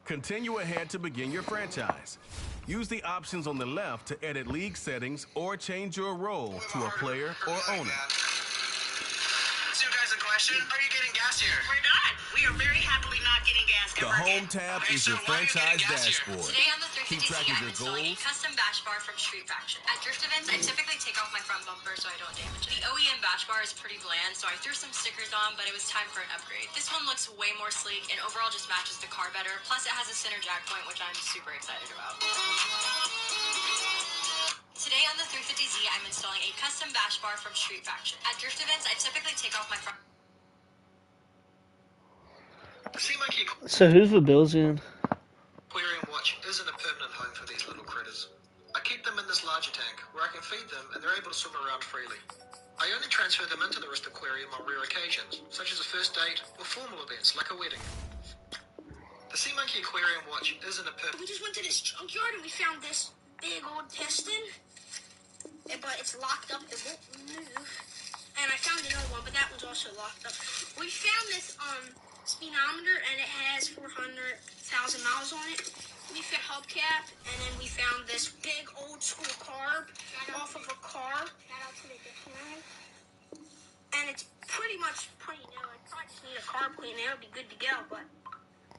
Continue ahead to begin your franchise. Use the options on the left to edit league settings or change your role to a player or owner. So, guys, a question? Are you getting gas here? We're not. We we are very happily not getting gas The ever Home again. Tab Okay, is so your why are you getting franchise gas here? dashboard. Today on the Keep 350Z, track of I'm your installing a goals. custom bash bar from Street Faction. At drift events, I typically take off my front bumper so I don't damage it. The OEM bash bar is pretty bland, so I threw some stickers on, but it was time for an upgrade. This one looks way more sleek and overall just matches the car better. Plus, it has a center jack point, which I'm super excited about. Today on the 350Z, I'm installing a custom bash bar from Street Faction. At drift events, I typically take off my front. So who's the Bills in? Aquarium Watch isn't a permanent home for these little critters. I keep them in this larger tank where I can feed them and they're able to swim around freely. I only transfer them into the wrist aquarium on rare occasions, such as a first date or formal events like a wedding. The Sea Monkey Aquarium Watch isn't a permanent... We just went to this junkyard and we found this big old piston, but it's locked up, it won't move. And I found another one, but that one's also locked up. We found this speedometer and it has 400,000 miles on it. We found a hubcap, and then we found this big old school carb off of a car. Shout out to the dictionary. And it's pretty much pretty new. I probably just need a carb clean and it'll be good to go, but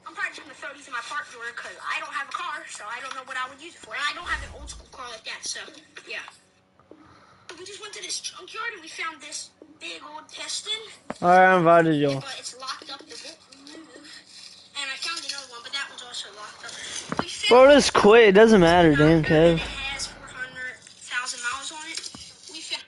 I'm probably just going to throw these in my park drawer because I don't have a car, so I don't know what I would use it for. And I don't have an old school car like that, so yeah. We just went to this junkyard and we found this big old piston. Alright, I invited you. But it's locked up, it won't move. And I found another one, but that one's also locked up. Bro, just quit. It doesn't matter, damn, Kev. It has 400,000 miles on it. We found...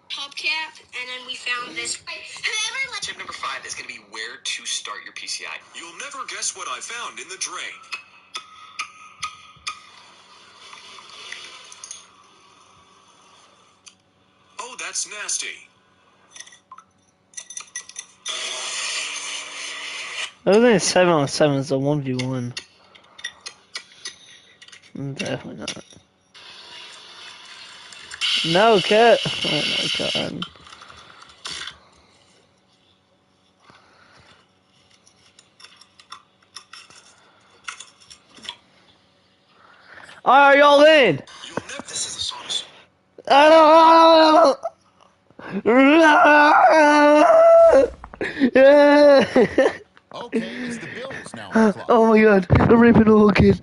hubcap, and then we found this. Tip number 5 is going to be where to start your PCI. You'll never guess what I found in the drain. Oh, that's nasty. I don't think 7-on-7 is a 1v1. Definitely not. No, cat. Oh my god. Alright, y'all in? This is a sauce. Okay, it's the Bills now on the clock. Oh my god, I'm raping a little kid.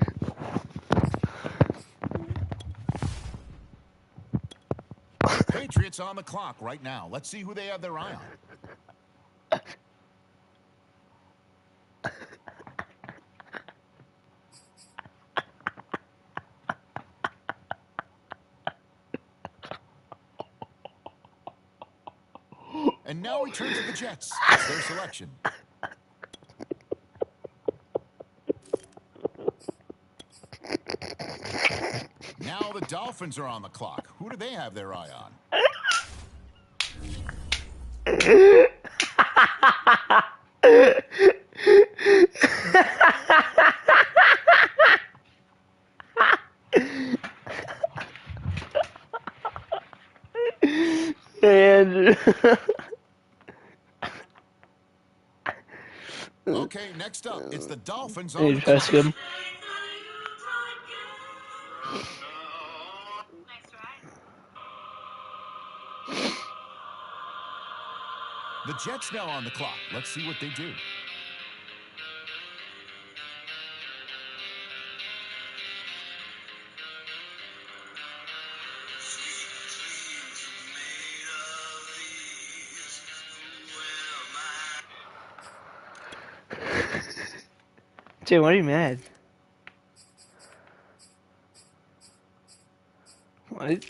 The Patriots on the clock right now. Let's see who they have their eye on. And now we turn to the Jets. It's their selection. Now the Dolphins are on the clock. Who do they have their eye on? And okay, next up, it's the Dolphins on hey, the that's clock. good. The Jets now on the clock. Let's see what they do. Jay, why are you mad? What?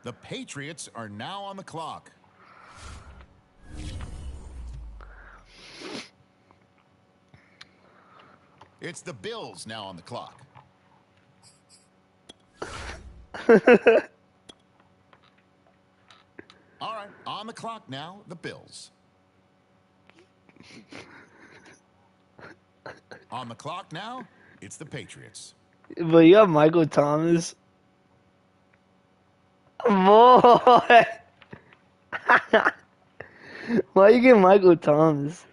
The Patriots are now on the clock. It's the Bills now on the clock. All right, on On the clock now, the Bills. On the clock now, it's the Patriots. But you got Michael Thomas. Boy! Why you get Michael Thomas?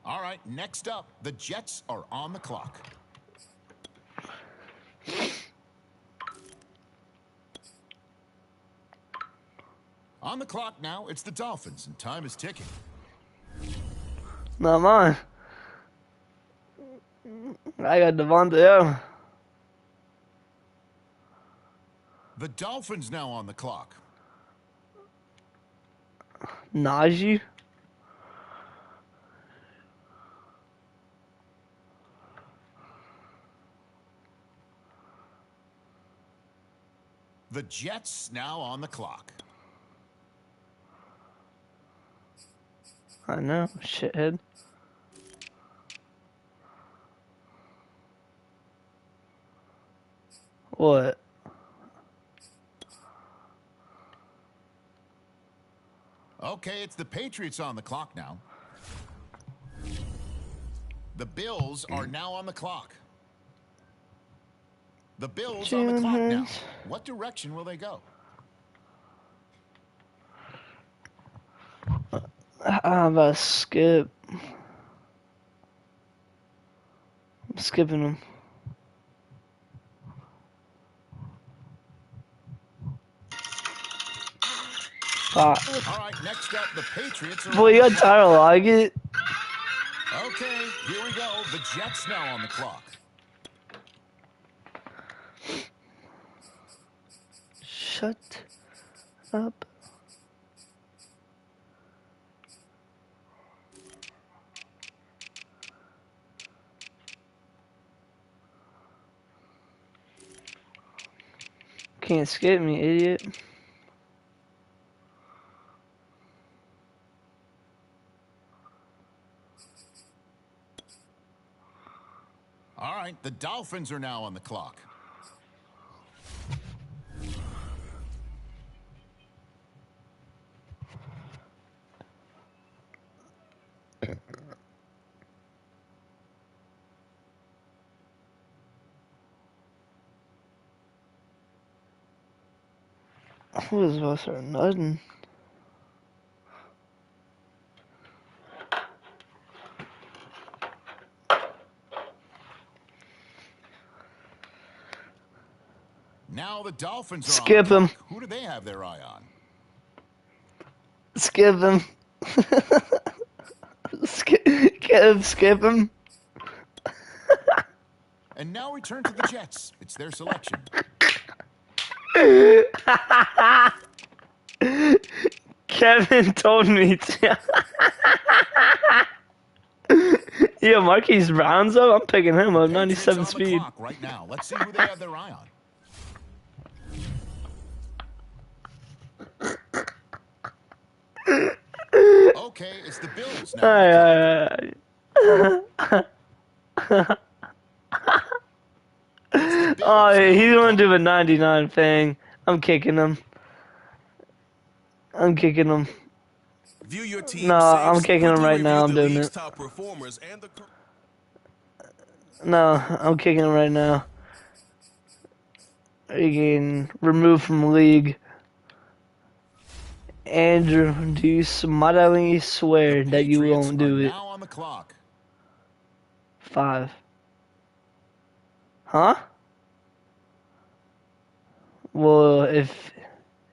All right, next up, the Jets are on the clock. On the clock now, it's the Dolphins, and time is ticking. Not mine. I got Devontae. The Dolphins now on the clock. Najee. The Jets now on the clock. I know, shithead. What? Okay, it's the Patriots on the clock now. The Bills are now on the clock. The Bills on the clock now. What direction will they go? How about skip? I'm skipping them. All right, next up, the Patriots are Boy, you got Tyler Lockett? Okay, here we go. The Jets now on the clock. Shut up. Can't skip me, idiot. All right, the Dolphins are now on the clock. Who is about to start nutting? Now the Dolphins are Skip on the him. clock. Who do they have their eye on? Skip him. skip him. And now return to the Jets. It's their selection. Kevin told me to. Yeah, Marquise Brown's up. I'm picking him up. 97 speed. Clock right now. Let's see who they have their eye on. Okay, it's the Bills now. Oh, yeah, he's gonna do a 99 thing. I'm kicking him. I'm kicking him. View your team No, I'm kicking him right now. I'm doing it. top performers and the... No, I'm kicking him right now. You getting removed from the league. Andrew, do you smilingly swear that you won't do it? Now on the clock. 5. Huh? Well, if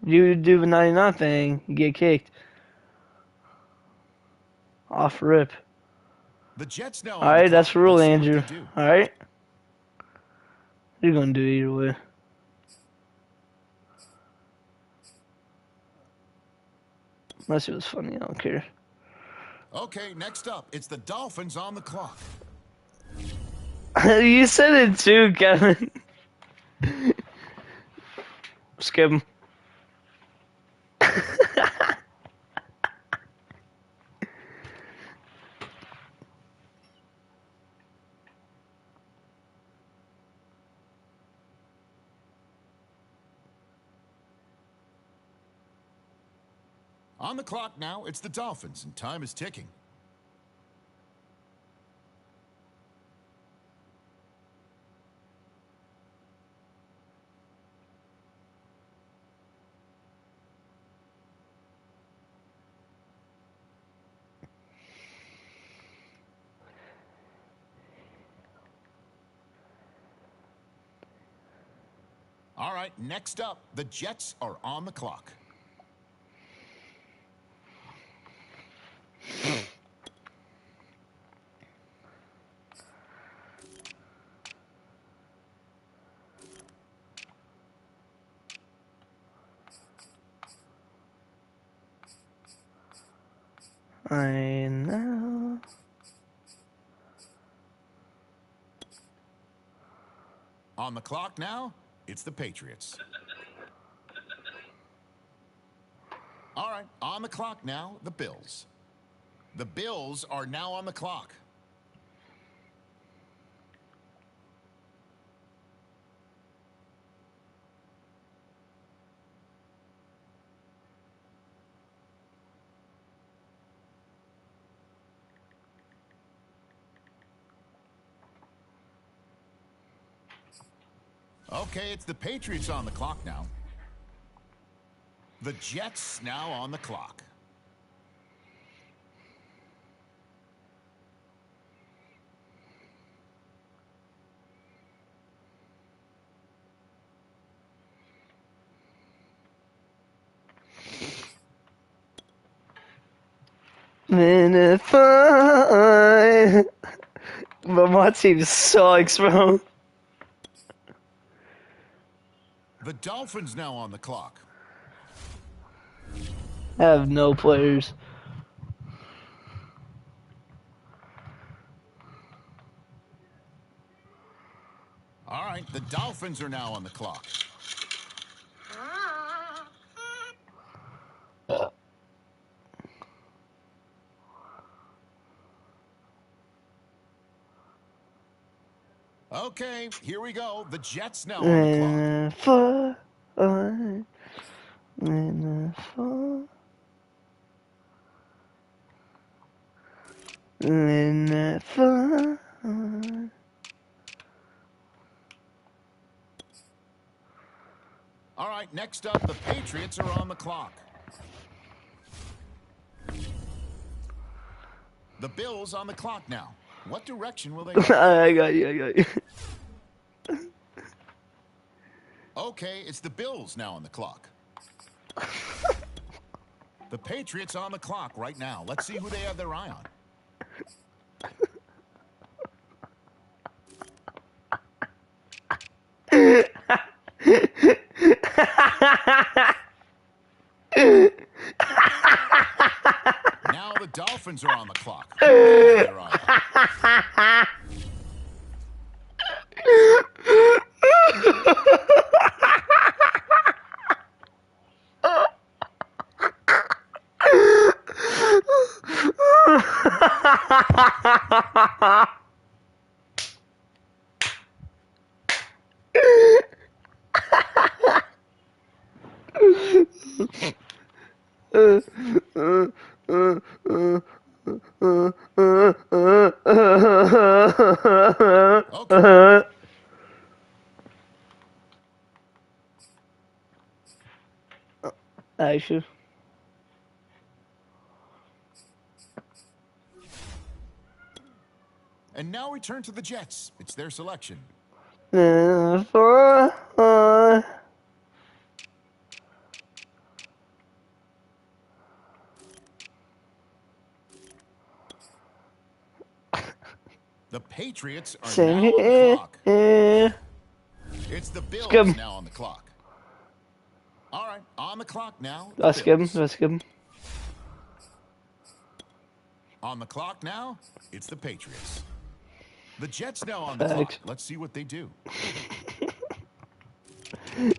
you do the 99 thing, you get kicked. Off rip. The Jets now. Alright, that's the rule, Andrew. Alright? You're gonna do it either way. Unless it was funny, I don't care. Okay, next up, it's the Dolphins on the clock. You said it too, Kevin. Skip him. On the clock now, it's the Dolphins, and time is ticking. All right, next up, the Jets are on the clock. I know. On the clock now, it's the Patriots. All right, on the clock now, the Bills. The Bills are now on the clock. Okay, it's the Patriots on the clock now. The Jets now on the clock. Minute fine. But my team sucks, bro. The Dolphins now on the clock. I have no players. All right, the Dolphins are now on the clock. Okay, here we go. The Jets now on the clock. All right, next up, the Patriots are on the clock. The Bills on the clock now. What direction will they go? I got you. Okay, it's the Bills now on the clock. The Patriots on the clock right now. Let's see who they have their eye on. Now the Dolphins are on the clock. Who do they have their eye on? Actually. And now we turn to the Jets. It's their selection. The Patriots are now on the clock. It's the Bills now on the clock. All right, on the clock now. Let's skip him. On the clock now, it's the Patriots. The Jets now on the clock. Let's see what they do.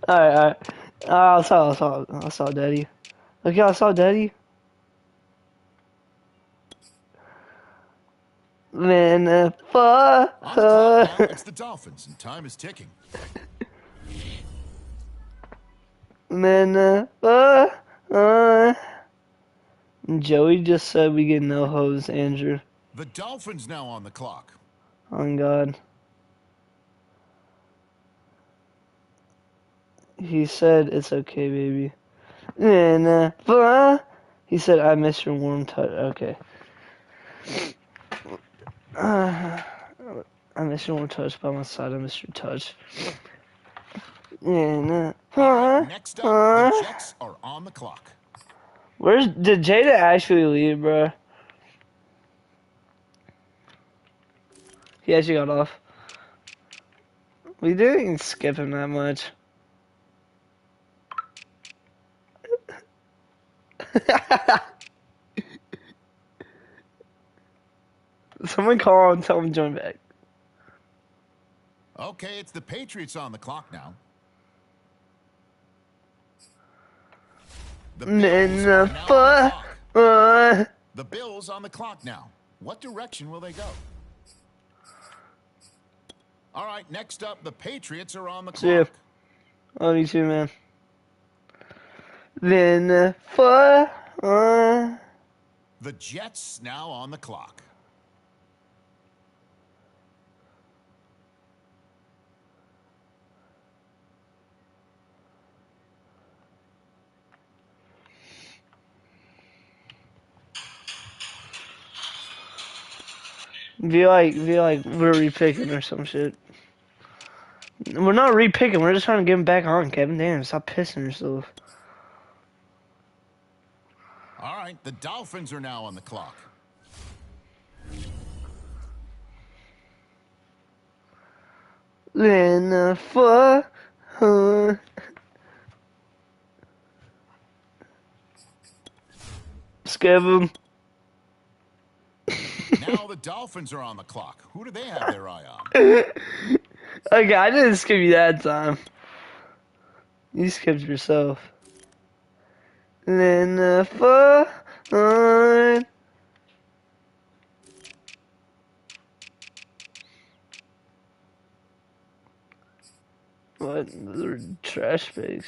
Alright. I saw Daddy. Okay, I saw Daddy. Man, on the clock now, it's the Dolphins, and time is ticking. Man, Joey just said we get no hose, Andrew. The Dolphins now on the clock. On God. He said it's okay, baby. And he said I miss your warm touch. Okay. I miss your warm touch by my side. I miss your touch. And next up, the Jets are on the clock. Did Jada actually leave, bro? He actually got off. We didn't skip him that much. Someone call and tell him to join back. Okay, it's the Patriots on the clock now. The Bills are now on the clock. The Bills on the clock now. What direction will they go? All right, next up, the Patriots are on the clock. See ya. Love you too, man. The Jets now on the clock. Be like we're repicking or some shit. We're not repicking, we're just trying to get him back on, Kevin. Damn, stop pissing yourself. All right, the Dolphins are now on the clock. Skip him. Now the Dolphins are on the clock. Who do they have their eye on? Okay, I didn't skip you that time. You skipped yourself. What? They're trash pigs.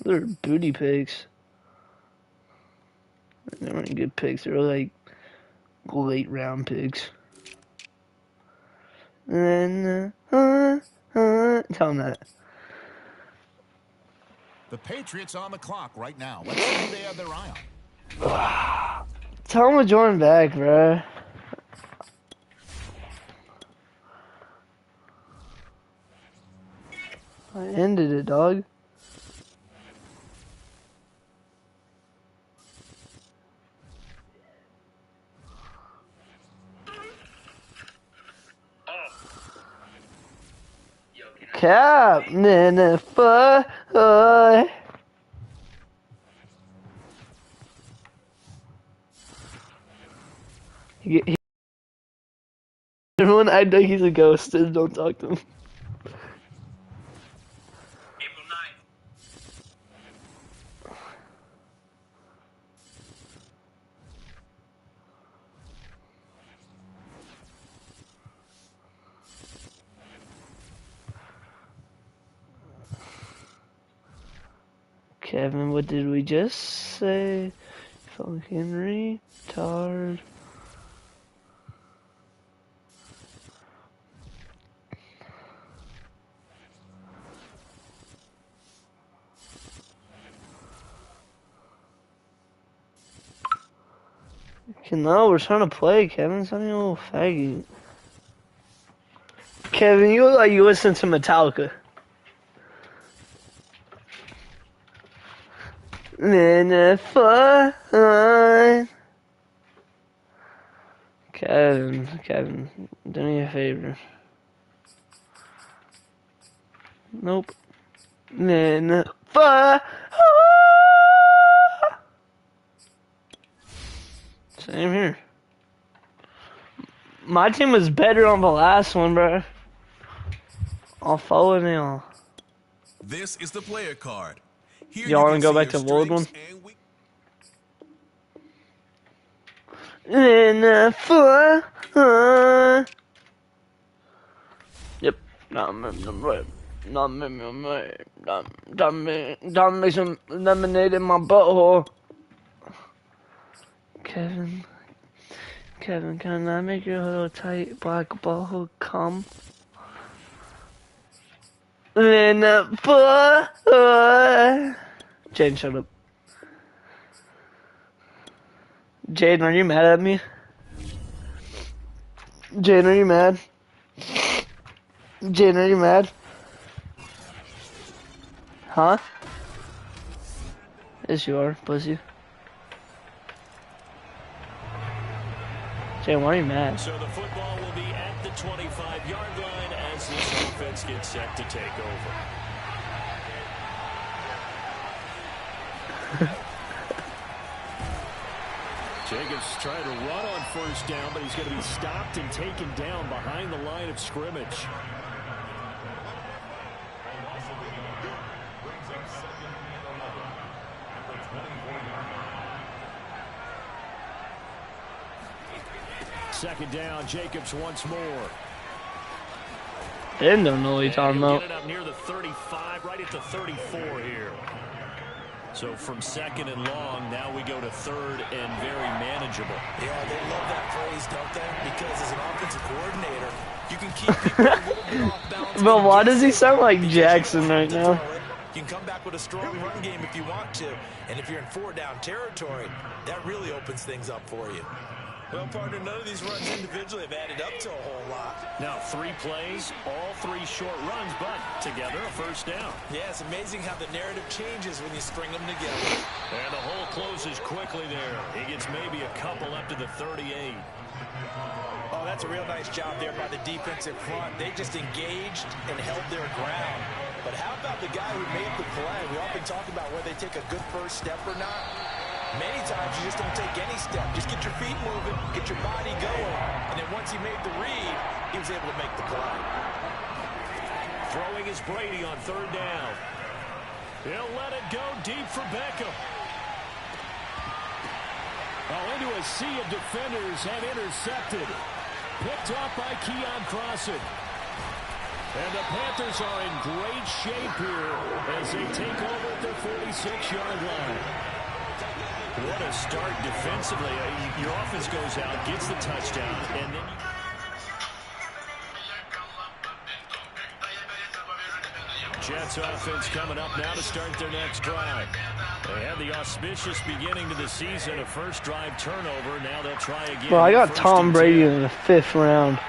They're booty pigs. They weren't good pigs. They were like late round pigs. And tell them that. The Patriots on the clock right now. Let's see who they have their eye on. Tell them to join back, bro. I ended it, dog. Cap, nana, everyone, I know he's a ghost. Don't talk to him. April 9th. Kevin, what did we just say? Fucking retard. No, we're trying to play, Kevin. Stop being a little faggot. Kevin, you look like you listen to Metallica. Kevin, do me a favor. Nope. Same here. My team was better on the last one, bro. I'll follow me on. This is the player card. Here Y'all wanna go back to the old one? Yep. No, I'm right. Dom makes some lemonade in my butthole. Kevin, can I make your little tight black butthole come? In a Jaden, shut up. Jaden, are you mad at me? Jaden, are you mad? Jaden, are you mad? Huh? Yes, you are, pussy. Jaden, why are you mad? So the football will be at the 25-yard line as this defense gets set to take over. Jacobs trying to run on first down, but he's going to be stopped and taken down behind the line of scrimmage. Second down, Jacobs once more. Ben don't know what he's talking about. Get it up near the 35, right at the 34 here. So from second and long, now we go to third and very manageable. Yeah, they love that phrase, don't they? Because as an offensive coordinator, you can keep people a little bit off balance. But why does he sound like Jackson right now? You can come back with a strong run game if you want to. And if you're in 4-down territory, that really opens things up for you. Well, partner, none of these runs individually have added up to a whole lot. Now, 3 plays, all 3 short runs, but together a first down. Yeah, it's amazing how the narrative changes when you string them together. And the hole closes quickly there. He gets maybe a couple up to the 38. Oh, that's a real nice job there by the defensive front. They just engaged and held their ground. But how about the guy who made the play? We often talk about whether they take a good first step or not. Many times you just don't take any step. Just get your feet moving, get your body going. And then once he made the read, he was able to make the play. Throwing is Brady on third down. He'll let it go deep for Beckham. Oh, into a sea of defenders and intercepted. Picked off by Keon Crossan. And the Panthers are in great shape here as they take over at their 46-yard line. What a start defensively. Your offense goes out, gets the touchdown, and then Jets offense coming up now to start their next drive. They had the auspicious beginning to the season, a first drive turnover. Now they'll try again. Well, I got Tom Brady in the 5th round.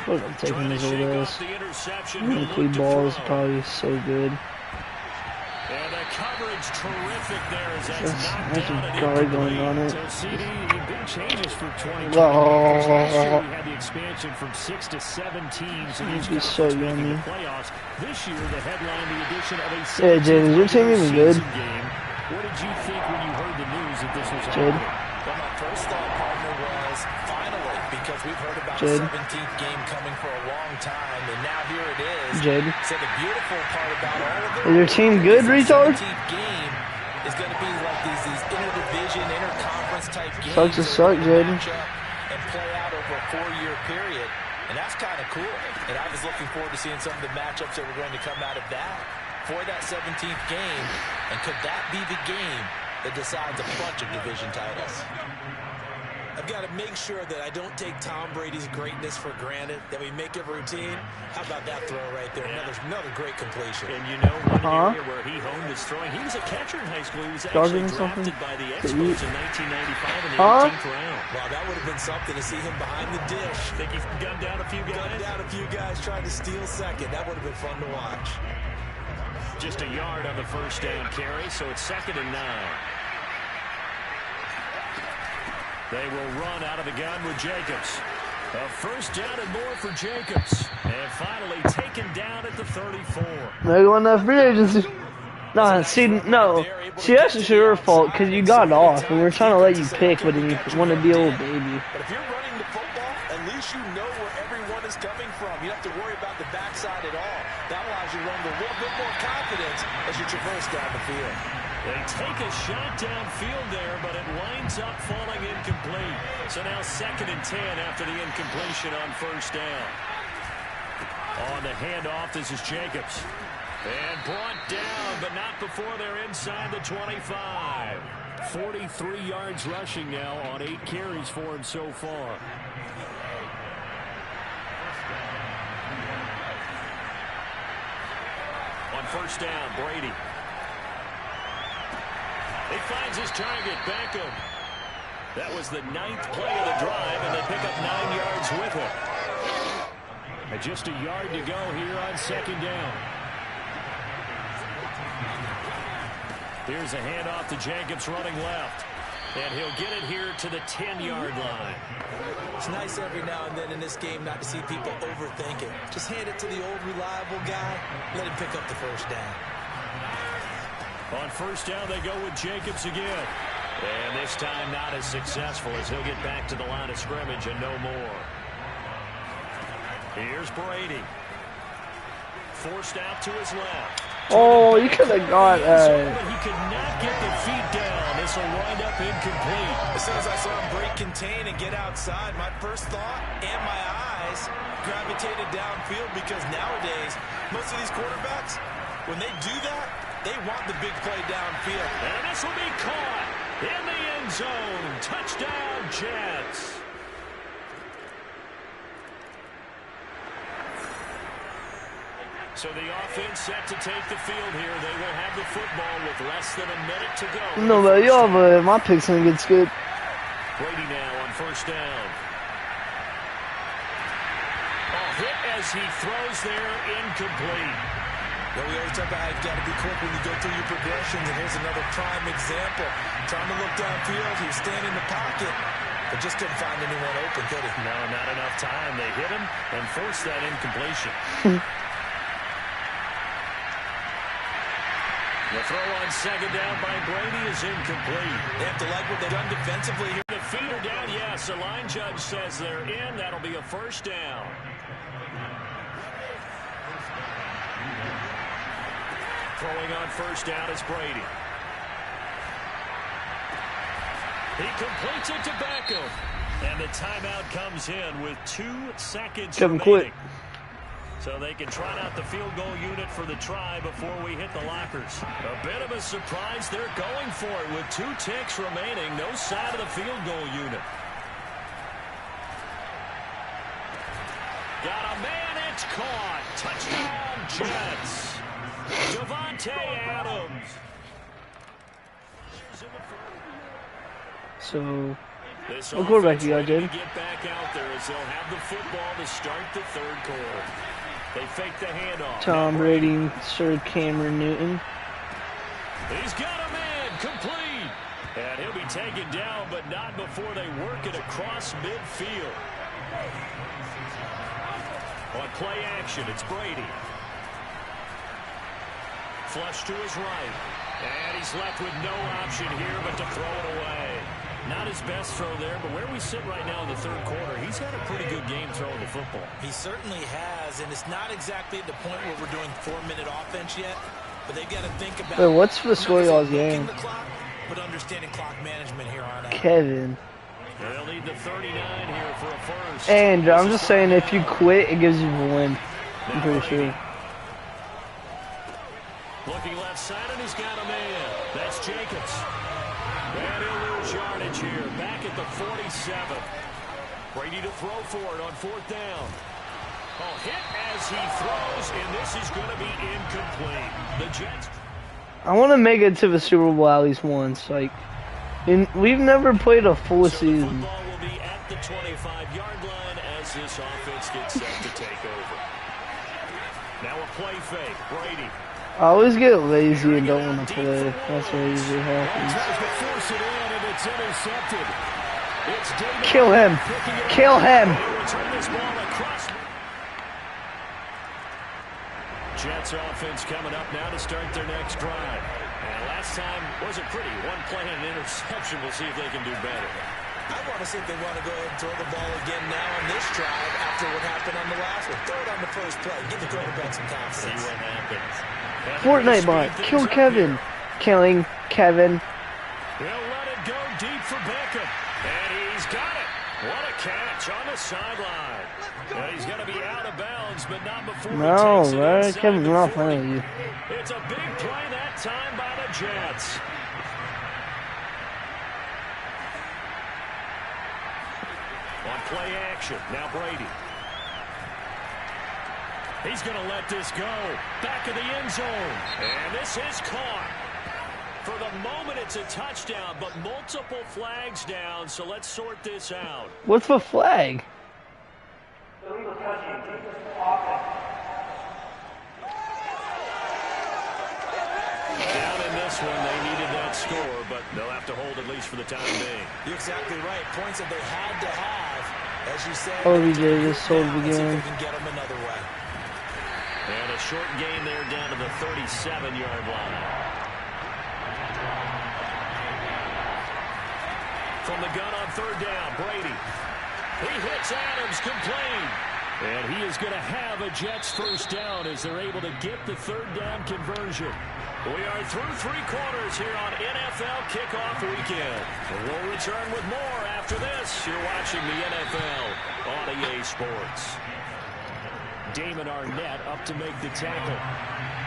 Look, I'm taking this old ass. Weekly ball is probably so good. And the coverage terrific there as that's knocked There's down a guard going on it. So CD, big changes for 2020. Oh. Last year we had the expansion from 6 to 7 teams in each conference so making yummy. the playoffs. This year the headline, the addition of a Hey, Jaden, is your team even good? game. What did you think when you heard the news that this was Jade? happening? Well, my first thought, partner, was finally, because we've heard about Jade? the 17th game coming for a long time, and now here it is. Jade? So the beautiful part about all of Is your team good, retard? 17th game is going to be like these interdivision, interconference type games. Sucks to suck, Jaden. And play out over a 4-year period, and that's kind of cool. And I was looking forward to seeing some of the matchups that were going to come out of that for that 17th game. And could that be the game that decides a bunch of division titles? I've got to make sure that I don't take Tom Brady's greatness for granted, that we make it routine. How about that throw right there? Another great completion. And you know, one area where he honed his throwing, he was a catcher in high school. He was actually drafted by the Expos in 1995 in the 18th round. Wow, that would have been something to see him behind the dish. Think he's gunned down a few guys? Gunned down a few guys trying to steal second. That would have been fun to watch. Just a yard on the first down carry, so it's 2nd and 9. They will run out of the gun with Jacobs. A first down and more for Jacobs. And finally taken down at the 34. They won that free agency. Nah, see, no. See, that's just your fault, because you got off, and we're trying to let you pick, but you want to be a little baby. But if you're running the football, at least you know where everyone is coming from. You don't have to worry about the backside at all. That allows you to run with a little bit more confidence as you traverse down the field. They take a shot downfield there, but it winds up falling incomplete. So now 2nd and 10 after the incompletion on first down. On the handoff, this is Jacobs. And brought down, but not before they're inside the 25. 43 yards rushing now on 8 carries for him so far. On first down, Brady. He finds his target, Beckham. That was the 9th play of the drive, and they pick up 9 yards with it. And just a yard to go here on 2nd down. Here's a handoff to Jacobs running left. And he'll get it here to the 10-yard line. It's nice every now and then in this game not to see people overthink it. Just hand it to the old reliable guy. Let him pick up the first down. On first down, they go with Jacobs again. And this time not as successful as he'll get back to the line of scrimmage and no more. Here's Brady. Forced out to his left. Oh, you could have got He could not get the feet down. This will wind up incomplete. As soon as I saw him break contain and get outside, my first thought and my eyes gravitated downfield, because nowadays, most of these quarterbacks, when they do that, they want the big play downfield. And this will be caught in the end zone. Touchdown, Jets. So the offense set to take the field here. They will have the football with less than a minute to go. No, but y'all, but my pick's gonna get good. Brady now on first down. Oh, hit as he throws there, incomplete. Well, we always talk about how you've got to be quick when you go through your progressions, and here's another prime example. Trying to look downfield, he was standing in the pocket, but just couldn't find anyone open, could he? No, not enough time. They hit him and forced that incompletion. The throw on second down by Brady is incomplete. They have to like what they've done defensively here. The feet are down, yes. The line judge says they're in. That'll be a first down. Throwing on first down is Brady. He completes it to Beckham. And the timeout comes in with 2 seconds Kevin remaining. So they can trot out the field goal unit for the try before we hit the lockers. A bit of a surprise. They're going for it with 2 ticks remaining. No sign of the field goal unit. Got a man. It's caught. Touchdown, Jets. Devontae Adams. So, what quarterback you got, Jaden? Get back out there as they'll have the football to start the 3rd quarter. They fake the handoff. Tom Brady, Sir Cameron Newton. He's got a man, complete. And he'll be taken down, but not before they work it across midfield. On play action, it's Brady. Flush to his right. And he's left with no option here but to throw it away. Not his best throw there, but where we sit right now in the 3rd quarter, he's had a pretty good game throwing the football. He certainly has, and it's not exactly at the point where we're doing 4-minute offense yet, but they've got to think about... Wait, what's the score y'all's game? The clock, but understanding clock management here on out. Kevin. They'll need the 39 here for a first. And I'm just saying, if you quit, it gives you the win. I'm pretty sure. Looking left side, and he's got a man. That's Jacobs. And he'll lose yardage here. Back at the 47. Brady to throw for it on 4th down. Oh, hit as he throws, and this is going to be incomplete. The Jets. I want to make it to the Super Bowl at least once. Like, we've never played a full season. The football will be at the 25-yard line as this offense gets set to take over. Now a play fake. Brady. I always get lazy and don't want to play. That's what usually happens. Kill him. Kill him. Jets offense coming up now to start their next drive. And last time wasn't pretty. 1 play and an interception. We'll see if they can do better. I want to see if they want to go ahead and throw the ball again now on this drive after what happened on the last one. Throw it on the first play. Give the quarterback some confidence. See what happens. Fortnite bot. Kill Kevin. Killing Kevin. He'll let it go deep for Beckham. And he's got it. What a catch on the sideline. And he's going to be out of bounds, but not before No, he takes it right? inside Kevin's the not 40. playing with you. It's a big play that time by the Jets. On play action, now Brady. He's going to let this go. Back of the end zone. And this is caught. For the moment, it's a touchdown, but multiple flags down, so let's sort this out. What's the flag? Down in this one, they needed that score, but they'll have to hold at least for the time being. You're exactly right. Points that they had to have, as you said. Oh, we did. This sold the Let's see if game. we can get them another way. And a short gain there down to the 37-yard line. From the gun on third down, Brady. He hits Adams, complete. And he is going to have a Jets first down as they're able to get the third down conversion. We are through three quarters here on NFL Kickoff Weekend. We'll return with more after this. You're watching the NFL on EA Sports. Damon Arnett up to make the tackle.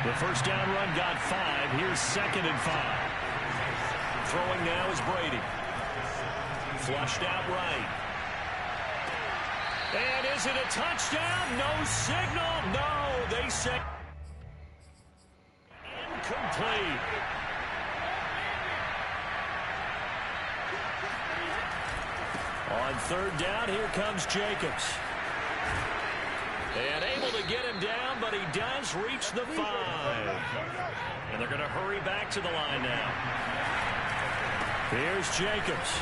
The first down run got 5. Here's 2nd and 5. Throwing now is Brady. Flushed out right. And is it a touchdown? No signal. No, they say incomplete. On third down, here comes Jacobs. And able to get him down, but he does reach the 5. And they're going to hurry back to the line now. Here's Jacobs.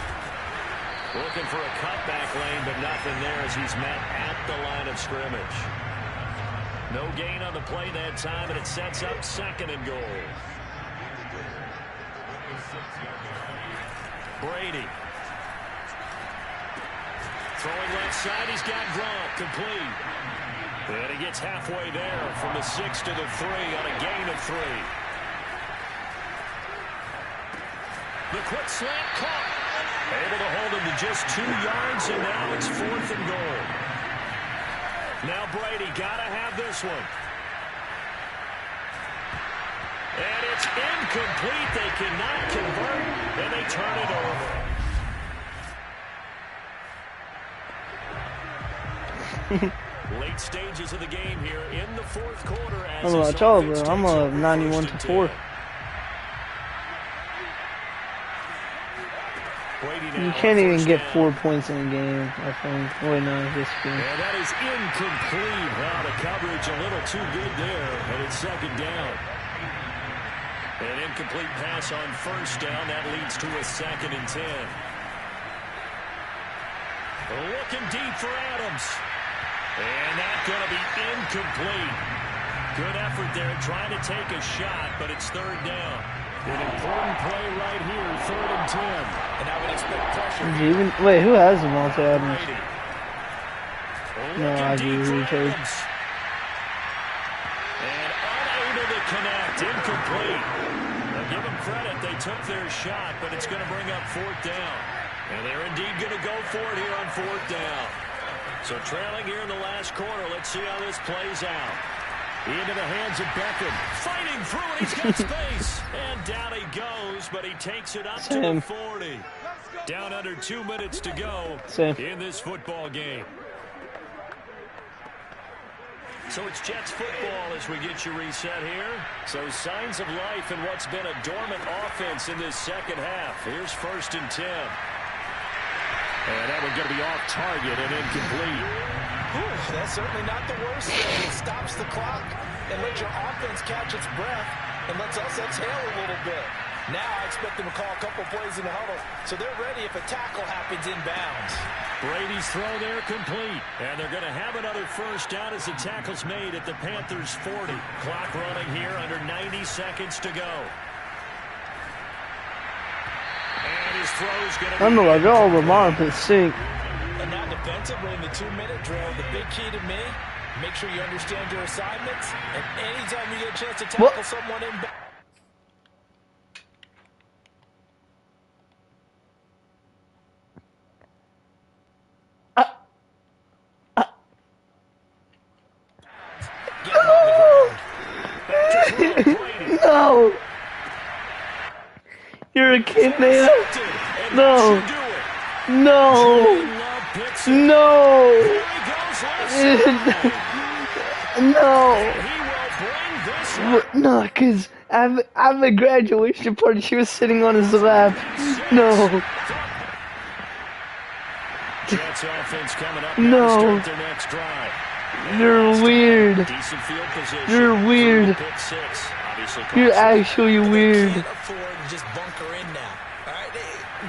Looking for a cutback lane, but nothing there as he's met at the line of scrimmage. No gain on the play that time, and it sets up 2nd and goal. Brady. Throwing left side, he's got Gronk, complete. And he gets halfway there from the 6 to the 3 on a gain of 3. The quick slant caught. Able to hold him to just 2 yards, and now it's 4th and goal. Now Brady got to have this one. And it's incomplete. They cannot convert, and they turn it over. Late stages of the game here in the 4th quarter. I don't know about y'all, bro. I'm up 91-4. You can't even get 4 points in a game, I think. Wait, no, this game. And that is incomplete. Wow, the coverage a little too good there, and it's 2nd down. An incomplete pass on first down. That leads to a 2nd and 10. Looking deep for Adams. And that's going to be incomplete. Good effort there, trying to take a shot, but it's 3rd down. An important play right here, 3rd and 10. And I would expect pressure. Wait, who has Devontae Adams? No, I do. And unable to connect, incomplete. Now give them credit, they took their shot, but it's going to bring up 4th down. And they're indeed going to go for it here on 4th down. So trailing here in the last quarter, let's see how this plays out. Into the hands of Beckham. Fighting through it. He's got space. And down he goes, but he takes it up to the 40. Down under 2 minutes to go in this football game. So it's Jets football as we get you reset here. So signs of life in what's been a dormant offense in this 2nd half. Here's 1st and 10. And that one's going to be off target and incomplete. Whew, that's certainly not the worst thing. It stops the clock and lets your offense catch its breath and lets us exhale a little bit. Now I expect them to call a couple plays in the huddle, so they're ready if a tackle happens inbounds. Brady's throw there complete. And they're going to have another first down as the tackle's made at the Panthers' 40. Clock running here under 90 seconds to go. And his throw's going to be... I don't know about y'all, but mine is sick. And now defensively in the 2-minute drill, the big key to me, make sure you understand your assignments, and anytime you get a chance to tackle someone in back. No. You're a kid, man. No. No. No. No. No, because at a graduation party, she was sitting on his lap. No. Jets offense coming up No. to start their next drive. You're weird. Decent field position. You're weird. Pick six. Obviously You're actually weird. Just bunker in now. All right,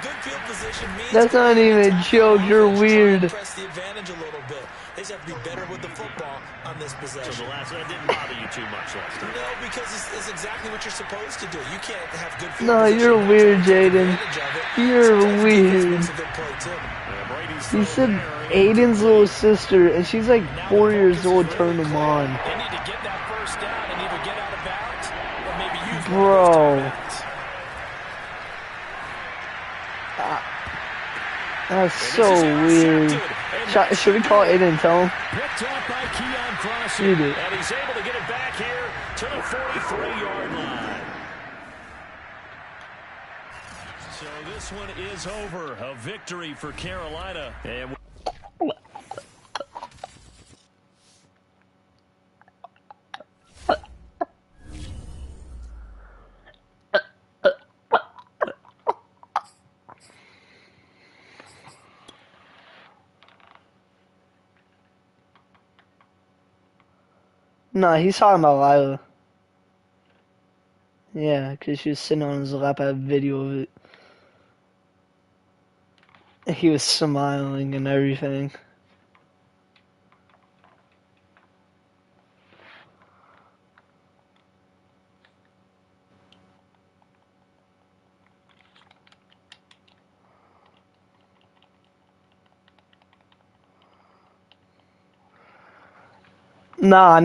good field position means That's not even a joke. You're weird. press the advantage a little bit. They just have to be better with the football on this possession. So that didn't bother you too much last time. No, because it's exactly what you're supposed to do. You can't have good field No, position. you're weird, Jaden. You're weird. You said Aiden's little sister, and she's like 4 years old. Turned him on. They need to get that first down and either get out of bounds or maybe use Bro. That's so weird. Should we call Aiden and tell him? Picked up by Keon Crossing. You did. And he's able to get it back here to the 43-yard line. So this one is over. A victory for Carolina. And No, he's talking about Lila. Yeah, because she was sitting on his lap. I have video of it. He was smiling and everything. Nah,